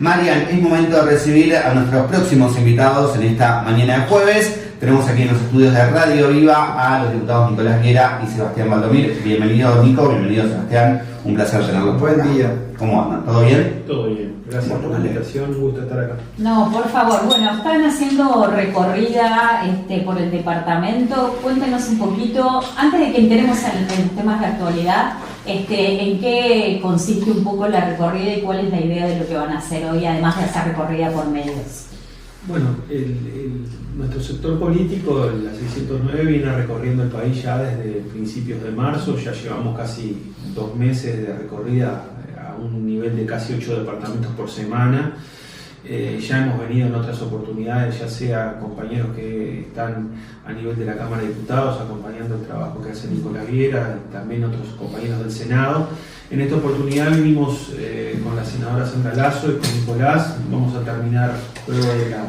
Marian, es momento de recibir a nuestros próximos invitados en esta mañana de jueves. Tenemos aquí en los estudios de Radio Viva a los diputados Nicolás Viera y Sebastián Valdomir. Bienvenido Nico, bienvenido Sebastián, un placer tenerlos. Buen día. ¿Cómo andan? ¿Todo bien? Todo bien, gracias por la invitación, un gusto estar acá. No, por favor, bueno, están haciendo recorrida por el departamento. Cuéntenos un poquito, antes de que entremos en los temas de actualidad, en qué consiste un poco la recorrida y cuál es la idea de lo que van a hacer hoy, además de hacer recorrida por medios. Bueno, nuestro sector político, la 609, viene recorriendo el país ya desde principios de marzo. Ya llevamos casi 2 meses de recorrida a un nivel de casi 8 departamentos por semana. Ya hemos venido en otras oportunidades, ya sea compañeros que están a nivel de la Cámara de Diputados acompañando el trabajo que hace Nicolás Viera, y también otros compañeros del Senado. En esta oportunidad vinimos con la senadora Sandra Lasso y con Nicolás. Vamos a terminar luego de la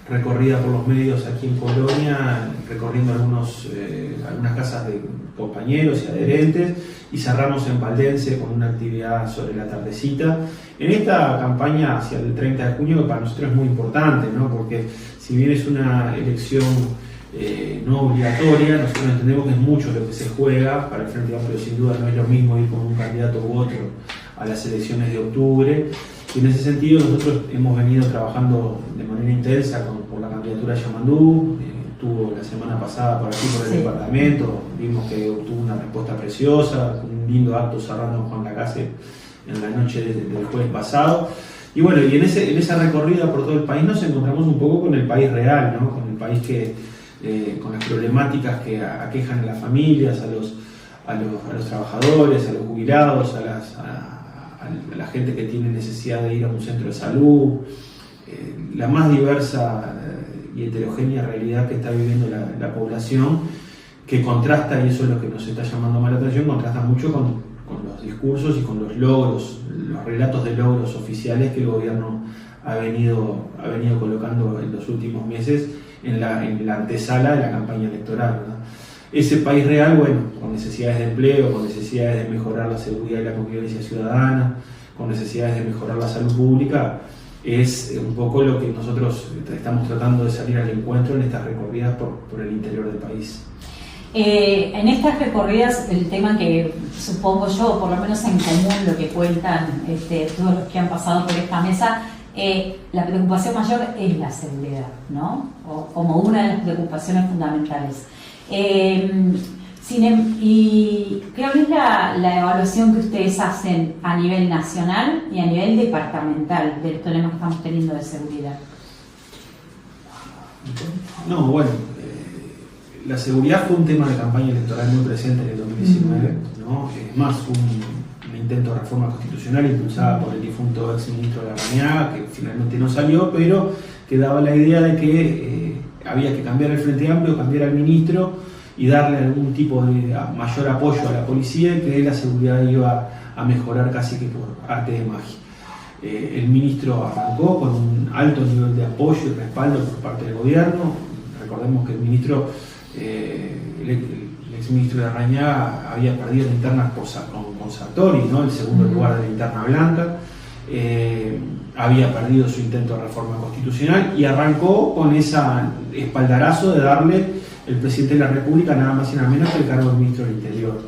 recorrida por los medios aquí en Colonia, recorriendo algunas casas de compañeros y adherentes, y cerramos en Valdense con una actividad sobre la tardecita. En esta campaña hacia el 30 de junio, que para nosotros es muy importante, ¿no? Porque si bien es una elección no obligatoria, nosotros entendemos que es mucho lo que se juega para el Frente Amplio. Sin duda no es lo mismo ir con un candidato u otro a las elecciones de octubre, y en ese sentido nosotros hemos venido trabajando de manera intensa por la candidatura de Yamandú. Estuvo la semana pasada por aquí, por el departamento, vimos que obtuvo una respuesta preciosa, un lindo acto cerrando con Juan Lacase en la noche del jueves pasado. Y bueno, y en esa recorrida por todo el país nos encontramos un poco con el país real, ¿no? Con el país con las problemáticas que aquejan a las familias, a los trabajadores, a los jubilados, a la gente que tiene necesidad de ir a un centro de salud, la más diversa y heterogénea realidad que está viviendo la población, que contrasta, y eso es lo que nos está llamando más la atención, contrasta mucho con los discursos y con los logros, los relatos de logros oficiales que el gobierno ha venido colocando en los últimos meses en la antesala de la campaña electoral, ¿verdad? Ese país real, bueno, con necesidades de empleo, con necesidades de mejorar la seguridad y la convivencia ciudadana, con necesidades de mejorar la salud pública, es un poco lo que nosotros estamos tratando de salir al encuentro en estas recorridas por el interior del país. En estas recorridas, el tema que supongo yo, por lo menos en común, lo que cuentan todos los que han pasado por esta mesa, la preocupación mayor es la seguridad, ¿no? Como una de las preocupaciones fundamentales. ¿Y qué es la evaluación que ustedes hacen a nivel nacional y a nivel departamental del problema que estamos teniendo de seguridad? No, bueno, la seguridad fue un tema de campaña electoral muy presente en el 2019, ¿no? Es más, un intento de reforma constitucional impulsada por el difunto ex ministro Larrañaga, que finalmente no salió, pero que daba la idea de que había que cambiar el Frente Amplio, cambiar al ministro y darle algún tipo de mayor apoyo a la policía, y que la seguridad iba a mejorar casi que por arte de magia. El ministro arrancó con un alto nivel de apoyo y respaldo por parte del gobierno. Recordemos que el ministro, el exministro de Larrañaga, había perdido en internas con Sartori, ¿no? El segundo lugar de la interna blanca. Había perdido su intento de reforma constitucional y arrancó con ese espaldarazo de darle el presidente de la República nada más y nada menos que el cargo de ministro del Interior.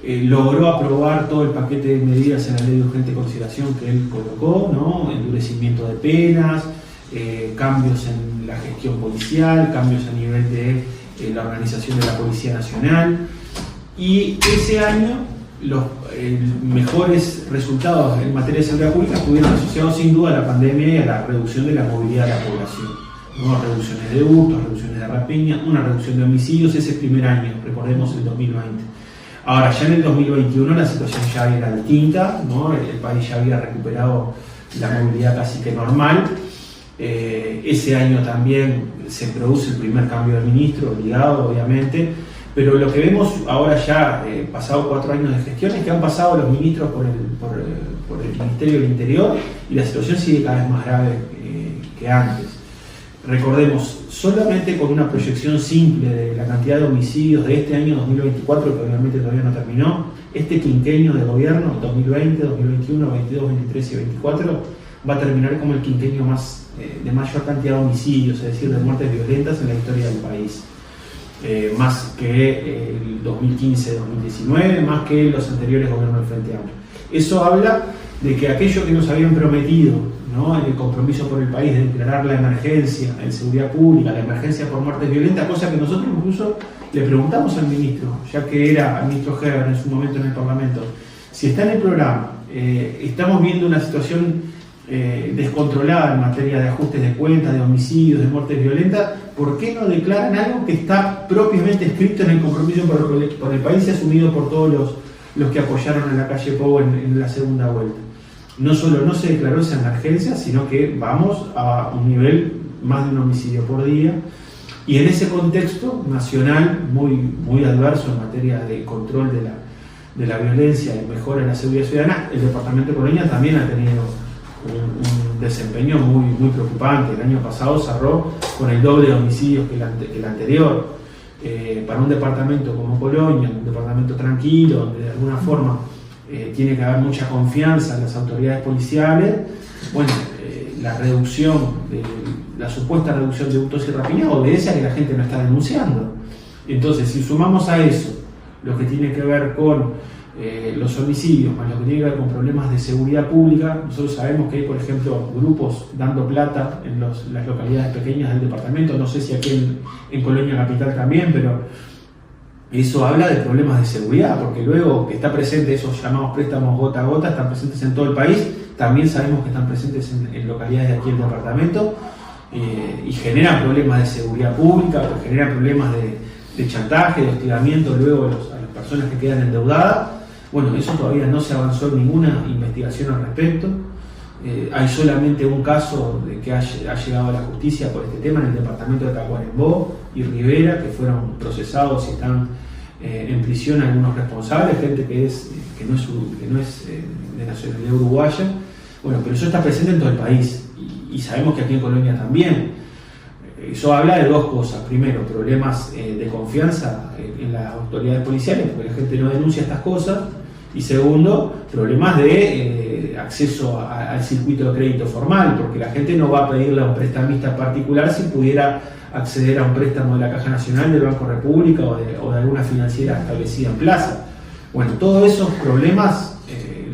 Logró aprobar todo el paquete de medidas en la ley de urgente consideración que él colocó, ¿no? Endurecimiento de penas, cambios en la gestión policial, cambios a nivel de la organización de la Policía Nacional, y ese año los mejores resultados en materia de seguridad pública estuvieron asociados sin duda a la pandemia y a la reducción de la movilidad de la población, ¿no? Reducciones de hurtos, reducciones de rapiña, una reducción de homicidios ese primer año, recordemos el 2020. Ahora, ya en el 2021 la situación ya era distinta, ¿no? El país ya había recuperado la movilidad casi que normal. Ese año también se produce el primer cambio de ministro, obligado obviamente, pero lo que vemos ahora ya, pasado 4 años de gestión, es que han pasado los ministros por el Ministerio del Interior y la situación sigue cada vez más grave que antes. Recordemos, solamente con una proyección simple de la cantidad de homicidios de este año 2024, que obviamente todavía no terminó, este quinquenio de gobierno, 2020, 2021, 2022, 2023 y 2024, va a terminar como el quinquenio de mayor cantidad de homicidios, es decir, de muertes violentas en la historia del país. Más que el 2015-2019, más que los anteriores gobiernos del Frente Amplio. Eso habla de que aquello que nos habían prometido, ¿no?, en el compromiso por el país de declarar la emergencia en seguridad pública, la emergencia por muertes violentas, cosa que nosotros incluso le preguntamos al ministro, ya que era el ministro Heber en su momento en el Parlamento, si está en el programa, estamos viendo una situación descontrolada en materia de ajustes de cuentas, de homicidios, de muertes violentas, ¿por qué no declaran algo que está propiamente escrito en el compromiso por el país y asumido por todos los que apoyaron en la calle Pou en la segunda vuelta? No solo no se declaró esa emergencia, sino que vamos a un nivel más de un homicidio por día, y en ese contexto nacional muy adverso en materia de control de la violencia y mejora en la seguridad ciudadana, el departamento de Colonia también ha tenido un desempeño muy preocupante. El año pasado cerró con el doble de homicidios que el anterior. Para un departamento como Colonia, un departamento tranquilo, donde de alguna forma tiene que haber mucha confianza en las autoridades policiales, bueno, la supuesta reducción de hurtos y rapiñas obedece a que la gente no está denunciando. Entonces, si sumamos a eso lo que tiene que ver con los homicidios, más lo que tiene que ver con problemas de seguridad pública, nosotros sabemos que hay, por ejemplo, grupos dando plata en las localidades pequeñas del departamento, no sé si aquí en Colonia Capital también, pero eso habla de problemas de seguridad, porque luego que está presente esos llamados préstamos gota a gota, están presentes en todo el país, también sabemos que están presentes en localidades de aquí del departamento, y generan problemas de seguridad pública, generan problemas de chantaje, de hostigamiento luego a las personas que quedan endeudadas. Bueno, eso todavía no se avanzó en ninguna investigación al respecto. Hay solamente un caso de que ha llegado a la justicia por este tema en el departamento de Tacuarembó y Rivera, que fueron procesados y están en prisión algunos responsables, gente que no es de nacionalidad uruguaya. Bueno, pero eso está presente en todo el país y sabemos que aquí en Colonia también. Eso habla de dos cosas. Primero, problemas de confianza en las autoridades policiales, porque la gente no denuncia estas cosas. Y segundo, problemas de acceso al circuito de crédito formal, porque la gente no va a pedirle a un prestamista particular si pudiera acceder a un préstamo de la Caja Nacional, del Banco República o de alguna financiera establecida en plaza. Bueno, todos esos problemas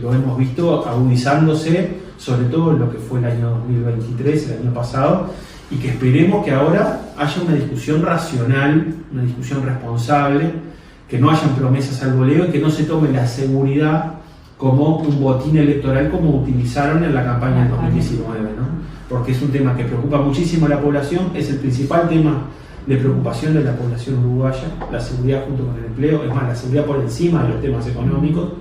lo hemos visto agudizándose, sobre todo en lo que fue el año 2023, el año pasado, y que esperemos que ahora haya una discusión racional, una discusión responsable, que no hayan promesas al voleo y que no se tome la seguridad como un botín electoral como utilizaron en la campaña del 2019, ¿no? Porque es un tema que preocupa muchísimo a la población, es el principal tema de preocupación de la población uruguaya, la seguridad junto con el empleo, es más, la seguridad por encima de los temas económicos.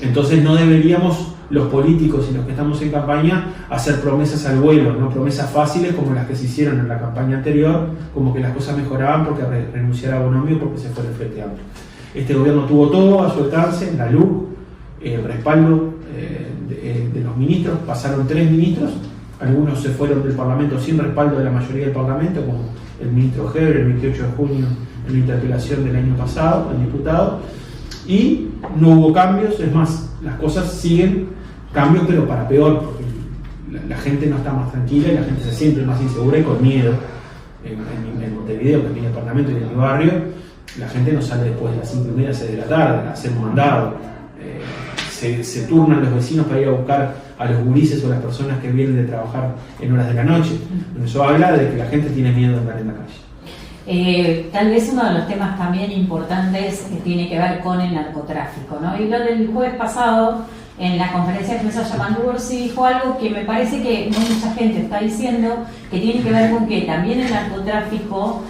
Entonces no deberíamos los políticos y los que estamos en campaña hacer promesas al vuelo, no promesas fáciles como las que se hicieron en la campaña anterior, como que las cosas mejoraban porque renunciara a Bonomio porque se fue del Frente Amplio. Este gobierno tuvo todo a su alcance, la luz, el respaldo de los ministros, pasaron 3 ministros, algunos se fueron del Parlamento sin respaldo de la mayoría del Parlamento, como el ministro Heber el 28 de junio en la interpelación del año pasado, el diputado, y no hubo cambios, es más, las cosas siguen cambios pero para peor, porque la gente no está más tranquila y la gente se siente más insegura y con miedo. En Montevideo, que es mi departamento y en mi barrio, la gente no sale después de las 5:30, 6 de la tarde a hacer un mandado. Se turnan los vecinos para ir a buscar a los gurises o las personas que vienen de trabajar en horas de la noche. Eso habla de que la gente tiene miedo de andar en la calle. Tal vez uno de los temas también importantes que tiene que ver con el narcotráfico, ¿no? Y lo del jueves pasado, en la conferencia de prensa Yamandu Orsi dijo algo que me parece que mucha gente está diciendo, que tiene que ver con que también el narcotráfico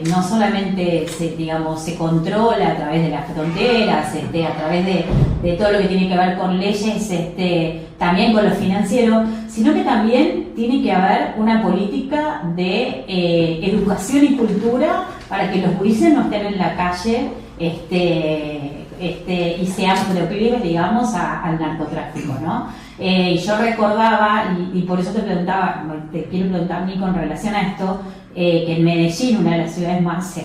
no solamente se controla a través de las fronteras, a través de todo lo que tiene que ver con leyes, también con lo financiero, sino que también tiene que haber una política de educación y cultura para que los gurises no estén en la calle y seamos proclives, digamos, al narcotráfico, ¿no? Yo recordaba, y por eso te quiero preguntar a mí con relación a esto, que en Medellín, una de las ciudades más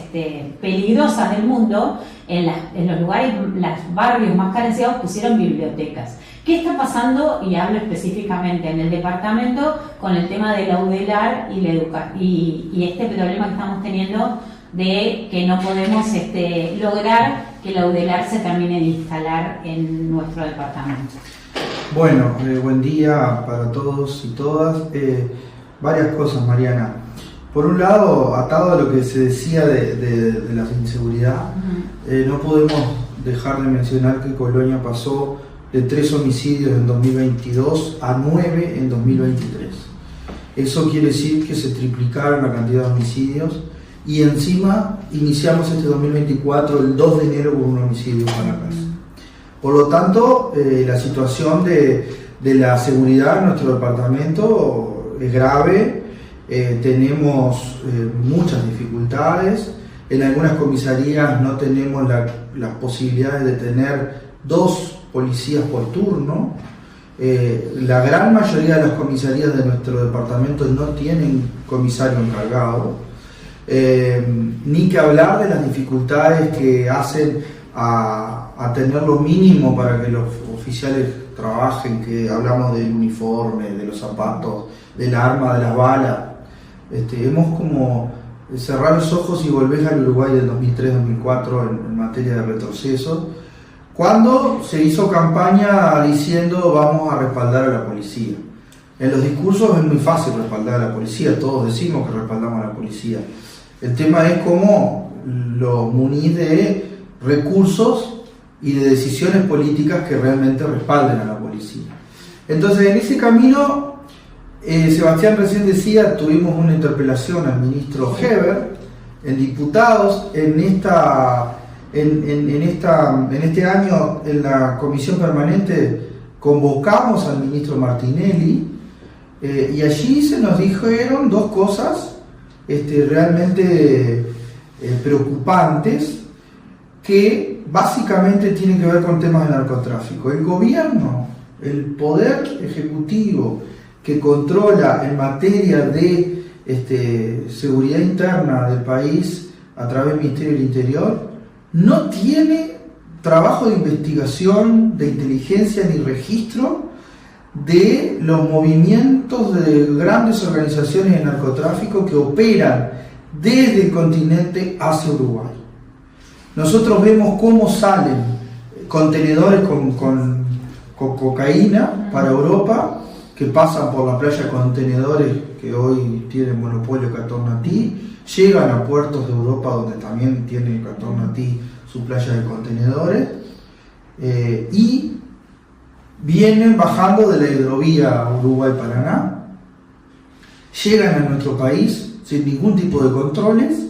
peligrosas del mundo, en los lugares, los barrios más carenciados pusieron bibliotecas. ¿Qué está pasando? Y hablo específicamente en el departamento con el tema de la UDELAR y este problema que estamos teniendo de que no podemos lograr que la UDELAR se termine de instalar en nuestro departamento. Bueno, buen día para todos y todas. Varias cosas, Mariana. Por un lado, atado a lo que se decía de la inseguridad, no podemos dejar de mencionar que Colonia pasó de 3 homicidios en 2022 a 9 en 2023. Eso quiere decir que se triplicaron la cantidad de homicidios y encima iniciamos este 2024 el 2 de enero con un homicidio en Caracas. Por lo tanto, la situación de la seguridad en nuestro departamento es grave, tenemos muchas dificultades, en algunas comisarías no tenemos las posibilidades de tener 2 policías por turno. La gran mayoría de las comisarías de nuestro departamento no tienen comisario encargado, ni que hablar de las dificultades que hacen a tener lo mínimo para que los oficiales trabajen, que hablamos del uniforme, de los zapatos, del arma, de las balas. Hemos como cerrar los ojos y volver al Uruguay del 2003-2004 en materia de retroceso, cuando se hizo campaña diciendo vamos a respaldar a la policía. En los discursos es muy fácil respaldar a la policía, todos decimos que respaldamos a la policía. El tema es cómo lo munís de recursos y de decisiones políticas que realmente respalden a la policía. Entonces, en ese camino, Sebastián recién decía, tuvimos una interpelación al ministro Heber en diputados, en este año en la comisión permanente convocamos al ministro Martinelli y allí se nos dijeron 2 cosas realmente preocupantes que básicamente tienen que ver con temas de narcotráfico. El gobierno, el poder ejecutivo que controla en materia de seguridad interna del país a través del Ministerio del Interior, no tiene trabajo de investigación, de inteligencia ni registro de los movimientos de grandes organizaciones de narcotráfico que operan desde el continente hacia Uruguay. Nosotros vemos cómo salen contenedores con cocaína para Europa, que pasan por la playa contenedores que hoy tienen monopolio Qatar-Naty, llegan a puertos de Europa donde también tiene Qatar-Naty su playa de contenedores, y vienen bajando de la hidrovía Uruguay-Paraná, llegan a nuestro país sin ningún tipo de controles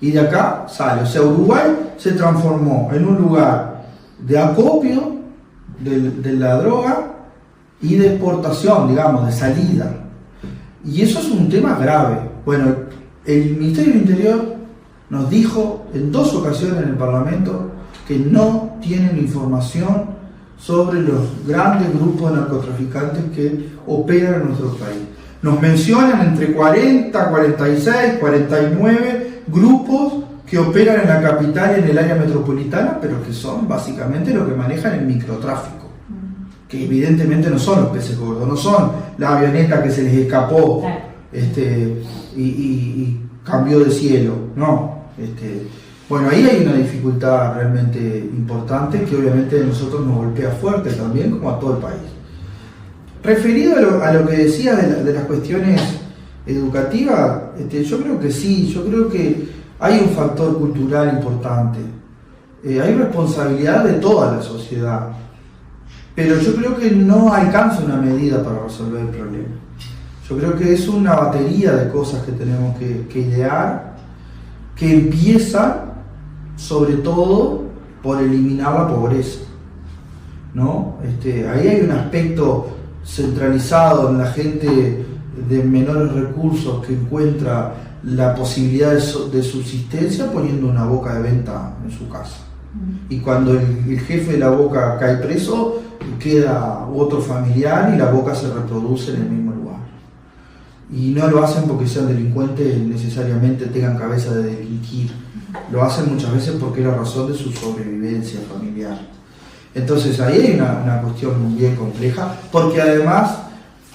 y de acá sale. O sea, Uruguay se transformó en un lugar de acopio de la droga y de exportación, digamos, de salida. Y eso es un tema grave. Bueno, el Ministerio del Interior nos dijo en 2 ocasiones en el Parlamento que no tienen información sobre los grandes grupos de narcotraficantes que operan en nuestro país. Nos mencionan entre 40, 46, 49 grupos que operan en la capital y en el área metropolitana, pero que son básicamente los que manejan el microtráfico, que evidentemente no son los peces gordos, no son la avioneta que se les escapó y cambió de cielo, no. Bueno, ahí hay una dificultad realmente importante que obviamente a nosotros nos golpea fuerte también, como a todo el país. Referido a lo que decía de las cuestiones educativas, yo creo que sí, yo creo que hay un factor cultural importante, hay responsabilidad de toda la sociedad, pero yo creo que no alcanza una medida para resolver el problema. Yo creo que es una batería de cosas que tenemos que idear, que empieza sobre todo por eliminar la pobreza, ¿no? Ahí hay un aspecto centralizado en la gente de menores recursos que encuentra la posibilidad de subsistencia poniendo una boca de venta en su casa. Y cuando el jefe de la boca cae preso, queda otro familiar y la boca se reproduce en el mismo lugar. Y no lo hacen porque sean delincuentes, necesariamente tengan cabeza de delinquir. Lo hacen muchas veces porque es la razón de su sobrevivencia familiar. Entonces ahí hay una cuestión bien compleja, porque además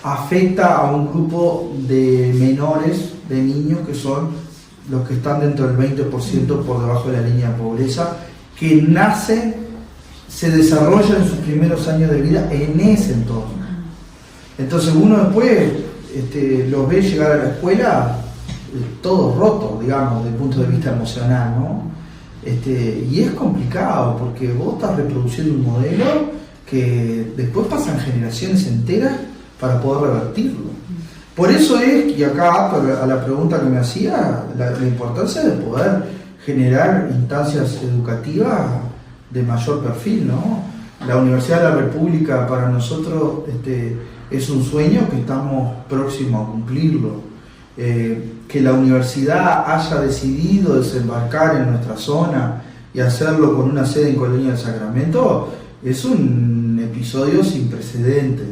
afecta a un grupo de menores, de niños, que son los que están dentro del 20% por debajo de la línea de pobreza, que nacen, se desarrollan en sus primeros años de vida en ese entorno. Entonces uno después los ve llegar a la escuela todos rotos, digamos, desde el punto de vista emocional, ¿no? Y es complicado porque vos estás reproduciendo un modelo que después pasan generaciones enteras para poder revertirlo. Por eso es, y acá a la pregunta que me hacía, la importancia de poder generar instancias educativas de mayor perfil, ¿no? La Universidad de la República para nosotros es un sueño que estamos próximos a cumplirlo. Que la universidad haya decidido desembarcar en nuestra zona y hacerlo con una sede en Colonia del Sacramento es un episodio sin precedentes.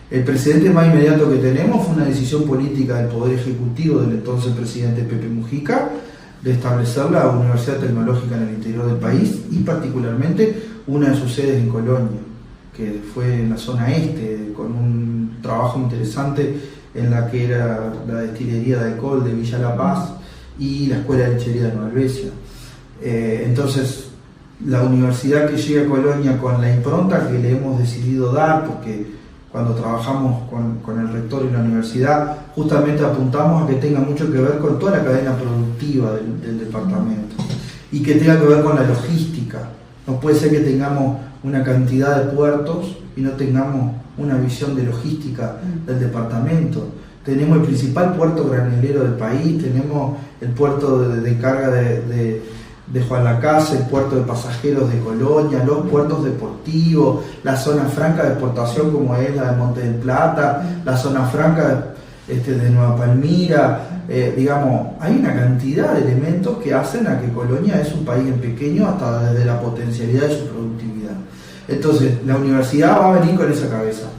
El precedente más inmediato que tenemos fue una decisión política del Poder Ejecutivo del entonces presidente Pepe Mujica de establecer la Universidad Tecnológica en el interior del país y particularmente una de sus sedes en Colonia, que fue en la zona este, con un trabajo interesante en la que era la destilería de alcohol de Villa La Paz y la Escuela de Lechería de Nueva Helvecia. Entonces, la universidad que llega a Colonia con la impronta que le hemos decidido dar, porque cuando trabajamos con el rector y la universidad, justamente apuntamos a que tenga mucho que ver con toda la cadena productiva del departamento y que tenga que ver con la logística. No puede ser que tengamos una cantidad de puertos y no tengamos una visión de logística del departamento. Tenemos el principal puerto granelero del país, tenemos el puerto de carga de Juan Lacase, el puerto de pasajeros de Colonia, los puertos deportivos, la zona franca de exportación como es la de Monte del Plata, la zona franca de Nueva Palmira, digamos, hay una cantidad de elementos que hacen a que Colonia es un país en pequeño hasta desde la potencialidad de su productividad. Entonces, la universidad va a venir con esa cabeza.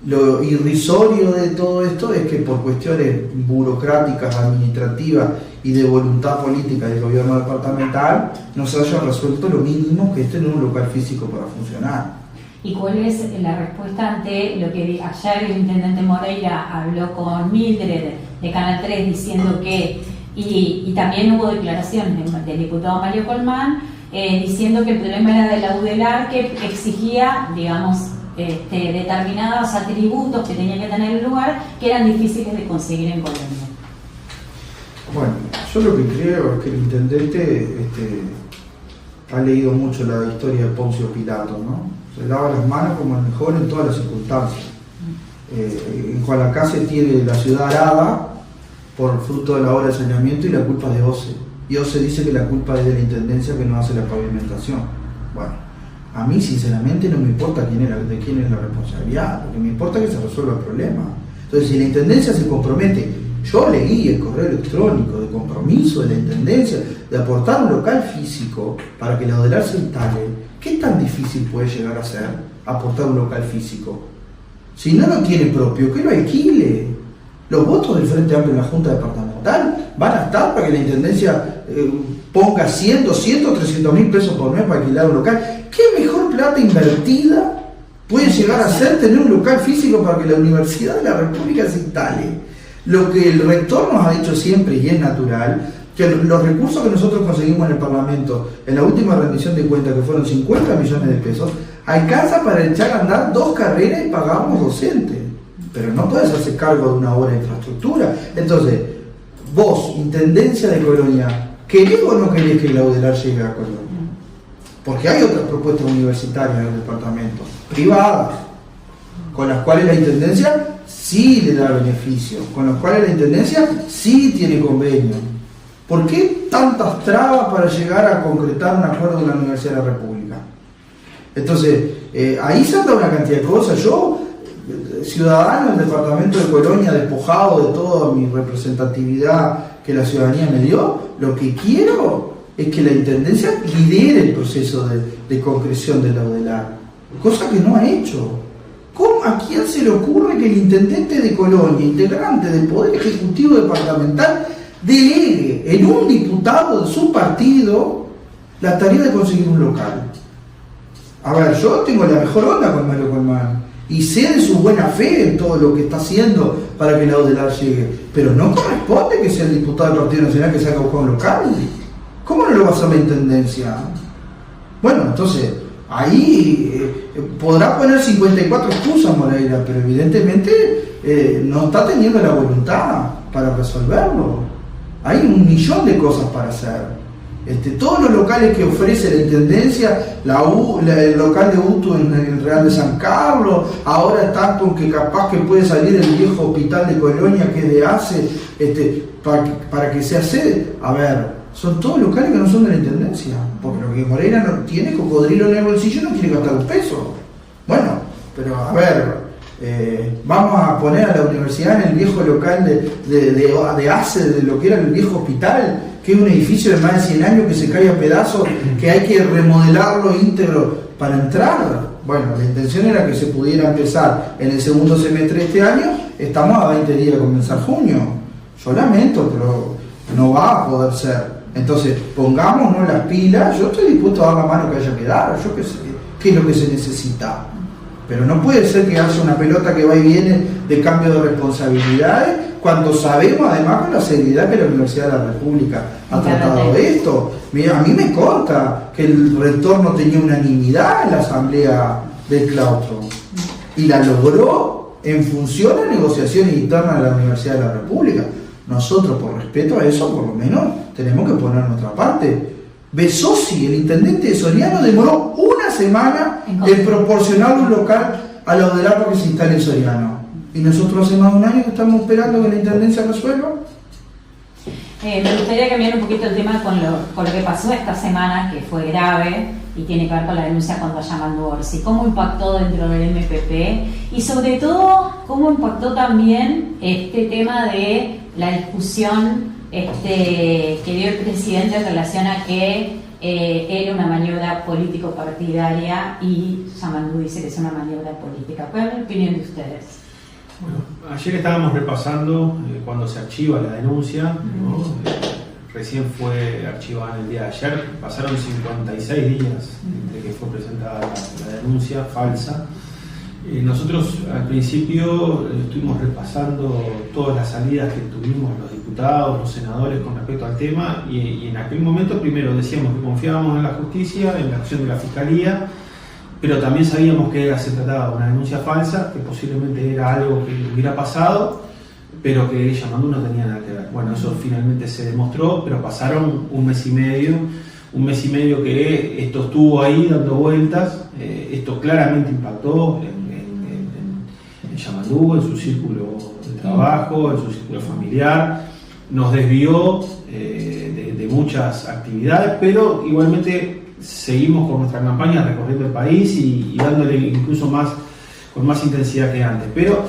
Lo irrisorio de todo esto es que por cuestiones burocráticas, administrativas y de voluntad política del gobierno departamental no se haya resuelto lo mínimo, que es tener un local físico para funcionar. ¿Y cuál es la respuesta ante lo que ayer el intendente Moreira habló con Mildred de Canal 3 diciendo que, y también hubo declaraciones del diputado Mario Colmán, diciendo que el problema era de la UDELAR, que exigía, digamos, determinados atributos que tenía que tener el lugar que eran difíciles de conseguir en Colonia? Bueno, yo lo que creo es que el intendente ha leído mucho la historia de Poncio Pilato, ¿no? Se lava las manos como el mejor en todas las circunstancias. En Juan Lacase tiene la ciudad arada por fruto de la obra de saneamiento y la culpa es de OCE. Y OCE dice que la culpa es de la intendencia que no hace la pavimentación. Bueno, a mí sinceramente no me importa de quién es la responsabilidad, lo que me importa es que se resuelva el problema. Entonces, si la intendencia se compromete, yo leí el correo electrónico de compromiso de la intendencia de aportar un local físico para que la ODELAR se instale, ¿qué tan difícil puede llegar a ser aportar un local físico? Si no lo tiene propio, que lo alquile. Los votos del Frente Amplio en la Junta Departamental van a estar para que la intendencia ponga 100, 200, 300 mil pesos por mes para alquilar un local. ¿Qué mejor plata invertida puede llegar a ser tener un local físico para que la Universidad de la República se instale? Lo que el rector nos ha dicho siempre, y es natural, que los recursos que nosotros conseguimos en el Parlamento en la última rendición de cuentas, que fueron 50 millones de pesos, alcanza para echar a andar 2 carreras y pagamos docentes. Pero no puedes hacer cargo de una obra de infraestructura. Entonces, vos, Intendencia de Colonia, ¿querés o no querés que la UDELAR llegue a Colonia? Porque hay otras propuestas universitarias en el departamento, privadas, con las cuales la Intendencia sí le da beneficio, con las cuales la Intendencia sí tiene convenio. ¿Por qué tantas trabas para llegar a concretar un acuerdo con la Universidad de la República? Entonces, ahí se anda una cantidad de cosas. Yo, ciudadano del departamento de Colonia, despojado de toda mi representatividad que la ciudadanía me dio, lo que quiero es que la Intendencia lidere el proceso de concreción de la UDELAR, cosa que no ha hecho. ¿A quién se le ocurre que el intendente de Colonia, integrante del Poder Ejecutivo Departamental, delegue en un diputado de su partido la tarea de conseguir un local? A ver, yo tengo la mejor onda con Mario Colmán y sé de su buena fe en todo lo que está haciendo para que la Odelar llegue, pero no corresponde que sea el diputado del Partido Nacional que saca un local. ¿Cómo no lo va a hacer la Intendencia? Bueno, entonces, ahí podrá poner 54 excusas Moreira, pero evidentemente no está teniendo la voluntad para resolverlo. Hay 1.000.000 de cosas para hacer. Todos los locales que ofrece la Intendencia, el local de UTU en el Real de San Carlos, ahora está con que capaz que puede salir el viejo hospital de Colonia que es de ACE, para que sea sede. A ver, son todos locales que no son de la Intendencia, porque lo que Moreira no tiene cocodrilo en el bolsillo no quiere gastar un peso. Bueno, pero a ver, vamos a poner a la universidad en el viejo local de ACE, de lo que era el viejo hospital, que es un edificio de más de 100 años que se cae a pedazos, que hay que remodelarlo íntegro para entrar. Bueno, la intención era que se pudiera empezar en el segundo semestre de este año, estamos a 20 días de comenzar junio. Yo lamento, pero no va a poder ser. Entonces, pongámonos las pilas, yo estoy dispuesto a dar la mano que haya que dar, yo qué sé, qué es lo que se necesita. Pero no puede ser que haya una pelota que va y viene de cambio de responsabilidades, cuando sabemos además con la seriedad que la Universidad de la República ha tratado de esto. Mira, a mí me consta que el rector no tenía unanimidad en la asamblea del claustro y la logró en función a negociaciones internas de la Universidad de la República. Nosotros, por respeto a eso, por lo menos tenemos que poner nuestra parte. Besosi, el intendente de Soriano, demoró una semana en proporcionar un local a la Odelar para que se instale en Soriano. Y nosotros hace más de un año que estamos esperando que la intendencia resuelva. Me gustaría cambiar un poquito el tema con lo que pasó esta semana, que fue grave y tiene que ver con la denuncia contra Yamandu Orsi. ¿Cómo impactó dentro del MPP? Y sobre todo, ¿cómo impactó también este tema de la discusión que dio el presidente en relación a que era una maniobra político-partidaria y Yamandu dice que es una maniobra política? ¿Cuál es la opinión de ustedes? Bueno, ayer estábamos repasando cuando se archiva la denuncia, ¿no? Recién fue archivada en el día de ayer, pasaron 56 días desde que fue presentada la denuncia falsa. Nosotros al principio estuvimos repasando todas las salidas que tuvimos los diputados, los senadores con respecto al tema y en aquel momento primero decíamos que confiábamos en la justicia, en la acción de la Fiscalía, pero también sabíamos que se trataba de una denuncia falsa, que posiblemente era algo que hubiera pasado, pero que Yamandu no tenía nada que ver. Bueno, eso finalmente se demostró, pero pasaron un mes y medio que esto estuvo ahí dando vueltas. Esto claramente impactó en Yamandu, en su círculo de trabajo, en su círculo familiar, nos desvió de muchas actividades, pero igualmente seguimos con nuestra campaña recorriendo el país y dándole incluso con más intensidad que antes. Pero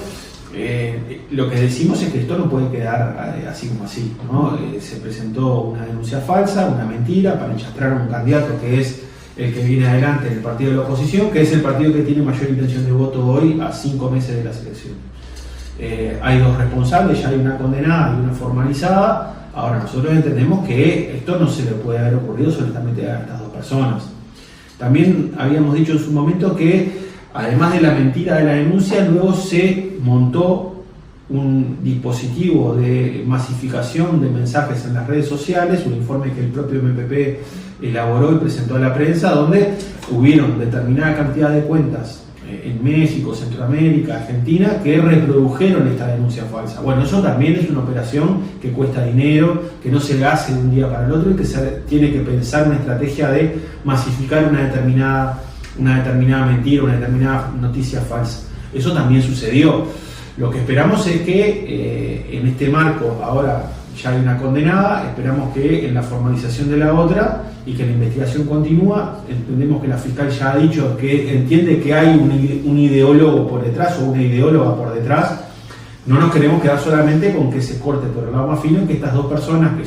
lo que decimos es que esto no puede quedar así como así, ¿no? Se presentó una denuncia falsa, una mentira para enchastrar a un candidato que es el que viene adelante en el partido de la oposición, que es el partido que tiene mayor intención de voto hoy a 5 meses de las elecciones. Hay 2 responsables, ya hay una condenada y una formalizada. Ahora nosotros entendemos que esto no se le puede haber ocurrido solamente a estas 2 personas. También habíamos dicho en su momento que además de la mentira de la denuncia, luego se montó un dispositivo de masificación de mensajes en las redes sociales, un informe que el propio MPP elaboró y presentó a la prensa, donde hubieron determinada cantidad de cuentas en México, Centroamérica, Argentina, que reprodujeron esta denuncia falsa. Bueno, eso también es una operación que cuesta dinero, que no se hace de un día para el otro y que se tiene que pensar una estrategia de masificar una determinada mentira, una determinada noticia falsa. Eso también sucedió. Lo que esperamos es que en este marco ahora ya hay una condenada, esperamos que en la formalización de la otra y que la investigación continúa. Entendemos que la fiscal ya ha dicho que entiende que hay un ideólogo por detrás o una ideóloga por detrás. No nos queremos quedar solamente con que se corte por el lado más fino, que estas 2 personas que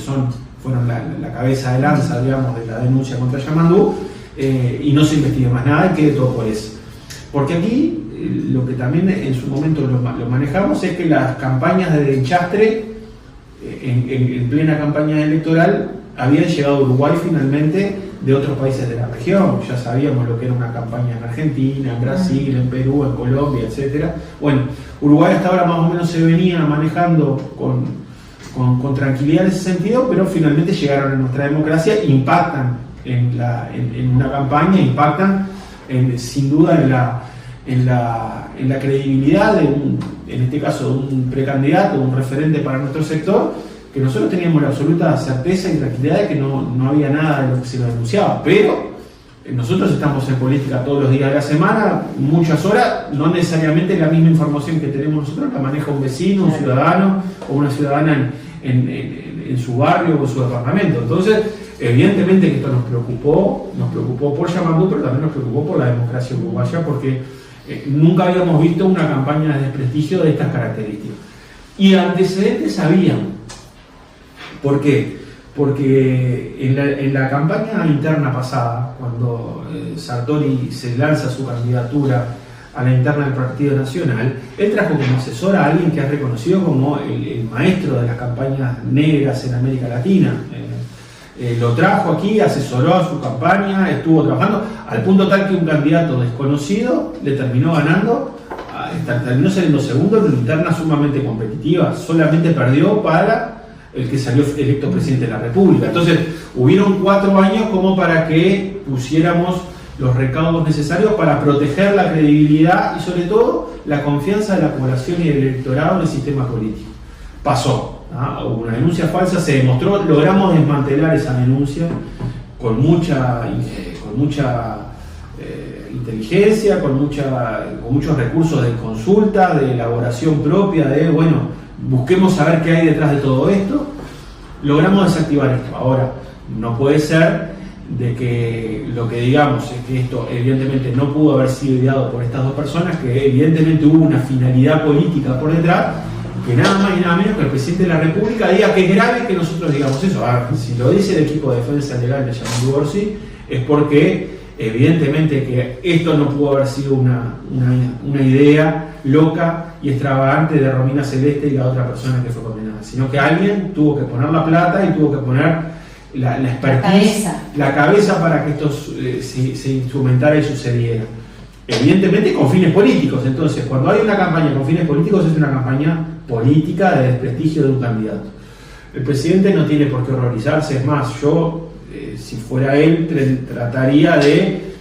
fueron la cabeza de lanza, digamos, de la denuncia contra Yamandu, y no se investigue más nada y quede todo por eso. Porque aquí lo que también en su momento lo manejamos es que las campañas de enchastre en plena campaña electoral habían llegado a Uruguay finalmente de otros países de la región. Ya sabíamos lo que era una campaña en Argentina, en Brasil, en Perú, en Colombia, etc. Bueno, Uruguay hasta ahora más o menos se venía manejando con tranquilidad en ese sentido, pero finalmente llegaron a nuestra democracia, impactan en una campaña, impactan sin duda en la credibilidad en este caso, de un precandidato, de un referente para nuestro sector, que nosotros teníamos la absoluta certeza y tranquilidad de que no había nada de lo que se nos denunciaba. Pero nosotros estamos en política todos los días de la semana, muchas horas, no necesariamente la misma información que tenemos nosotros la maneja un vecino, un ciudadano o una ciudadana en su barrio o en su departamento. Entonces, evidentemente que esto nos preocupó por Yamandu, pero también nos preocupó por la democracia uruguaya, porque nunca habíamos visto una campaña de desprestigio de estas características. Y antecedentes habían. ¿Por qué? Porque en la campaña interna pasada, cuando Sartori se lanza su candidatura a la interna del Partido Nacional, él trajo como asesor a alguien que ha reconocido como el maestro de las campañas negras en América Latina. Lo trajo aquí, asesoró a su campaña, estuvo trabajando, al punto tal que un candidato desconocido le terminó ganando, terminó siendo segundo en una interna sumamente competitiva, solamente perdió para el que salió electo presidente de la República. Entonces, hubieron 4 años como para que pusiéramos los recaudos necesarios para proteger la credibilidad y sobre todo la confianza de la población y del electorado en el sistema político. Pasó, hubo una denuncia falsa, se demostró, logramos desmantelar esa denuncia con mucha inteligencia, con muchos recursos de consulta, de elaboración propia, busquemos saber qué hay detrás de todo esto. Logramos desactivar esto. Ahora, no puede ser de que lo que digamos es que esto evidentemente no pudo haber sido ideado por estas dos personas, que evidentemente hubo una finalidad política por detrás, que nada más y nada menos que el presidente de la República diga que es grave que nosotros digamos eso. Ahora, si lo dice el equipo de defensa legal de Yamandu Orsi, es porque evidentemente que esto no pudo haber sido una idea loca y extravagante de Romina Celeste y la otra persona que fue condenada, sino que alguien tuvo que poner la plata y tuvo que poner la expertise, la cabeza para que esto se instrumentara y sucediera. Evidentemente con fines políticos. Entonces, cuando hay una campaña con fines políticos, es una campaña política de desprestigio de un candidato. El presidente no tiene por qué horrorizarse, es más, yo si fuera él trataría de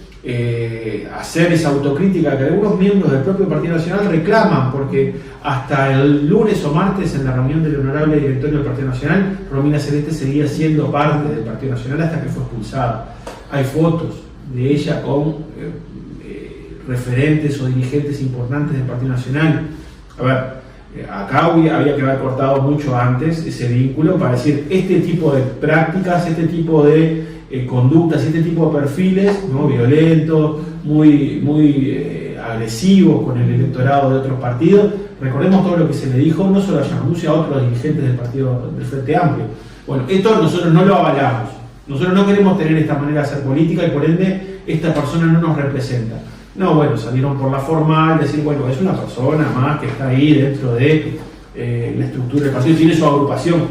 hacer esa autocrítica que algunos miembros del propio Partido Nacional reclaman, porque hasta el lunes o martes en la reunión del honorable directorio del Partido Nacional, Romina Celeste seguía siendo parte del Partido Nacional hasta que fue expulsada. Hay fotos de ella con referentes o dirigentes importantes del Partido Nacional. A ver, acá había que haber cortado mucho antes ese vínculo para decir este tipo de prácticas, este tipo de conductas, este tipo de perfiles, ¿no?, violentos, muy agresivos con el electorado de otros partidos. Recordemos todo lo que se le dijo, no solo a Yamandu, sino a otros dirigentes del partido del Frente Amplio. Bueno, esto nosotros no lo avalamos. Nosotros no queremos tener esta manera de hacer política y por ende esta persona no nos representa. No, bueno, salieron por la formal, decir, bueno, es una persona más que está ahí dentro de la estructura del partido, tiene su agrupación.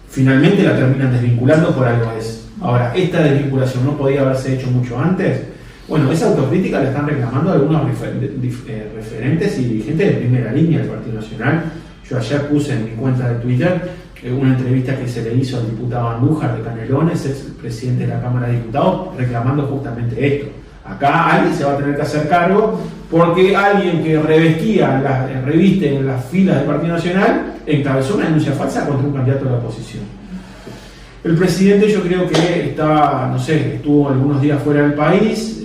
Finalmente la terminan desvinculando por algo es. Ahora, esta desvinculación no podía haberse hecho mucho antes. Bueno, esa autocrítica la están reclamando algunos referentes y dirigentes de primera línea del Partido Nacional. Yo ayer puse en mi cuenta de Twitter una entrevista que se le hizo al diputado Andújar de Canelones, ex presidente de la Cámara de Diputados, reclamando justamente esto. Acá alguien se va a tener que hacer cargo porque alguien que reviste en las filas del Partido Nacional encabezó una denuncia falsa contra un candidato de la oposición. El presidente, yo creo que estuvo algunos días fuera del país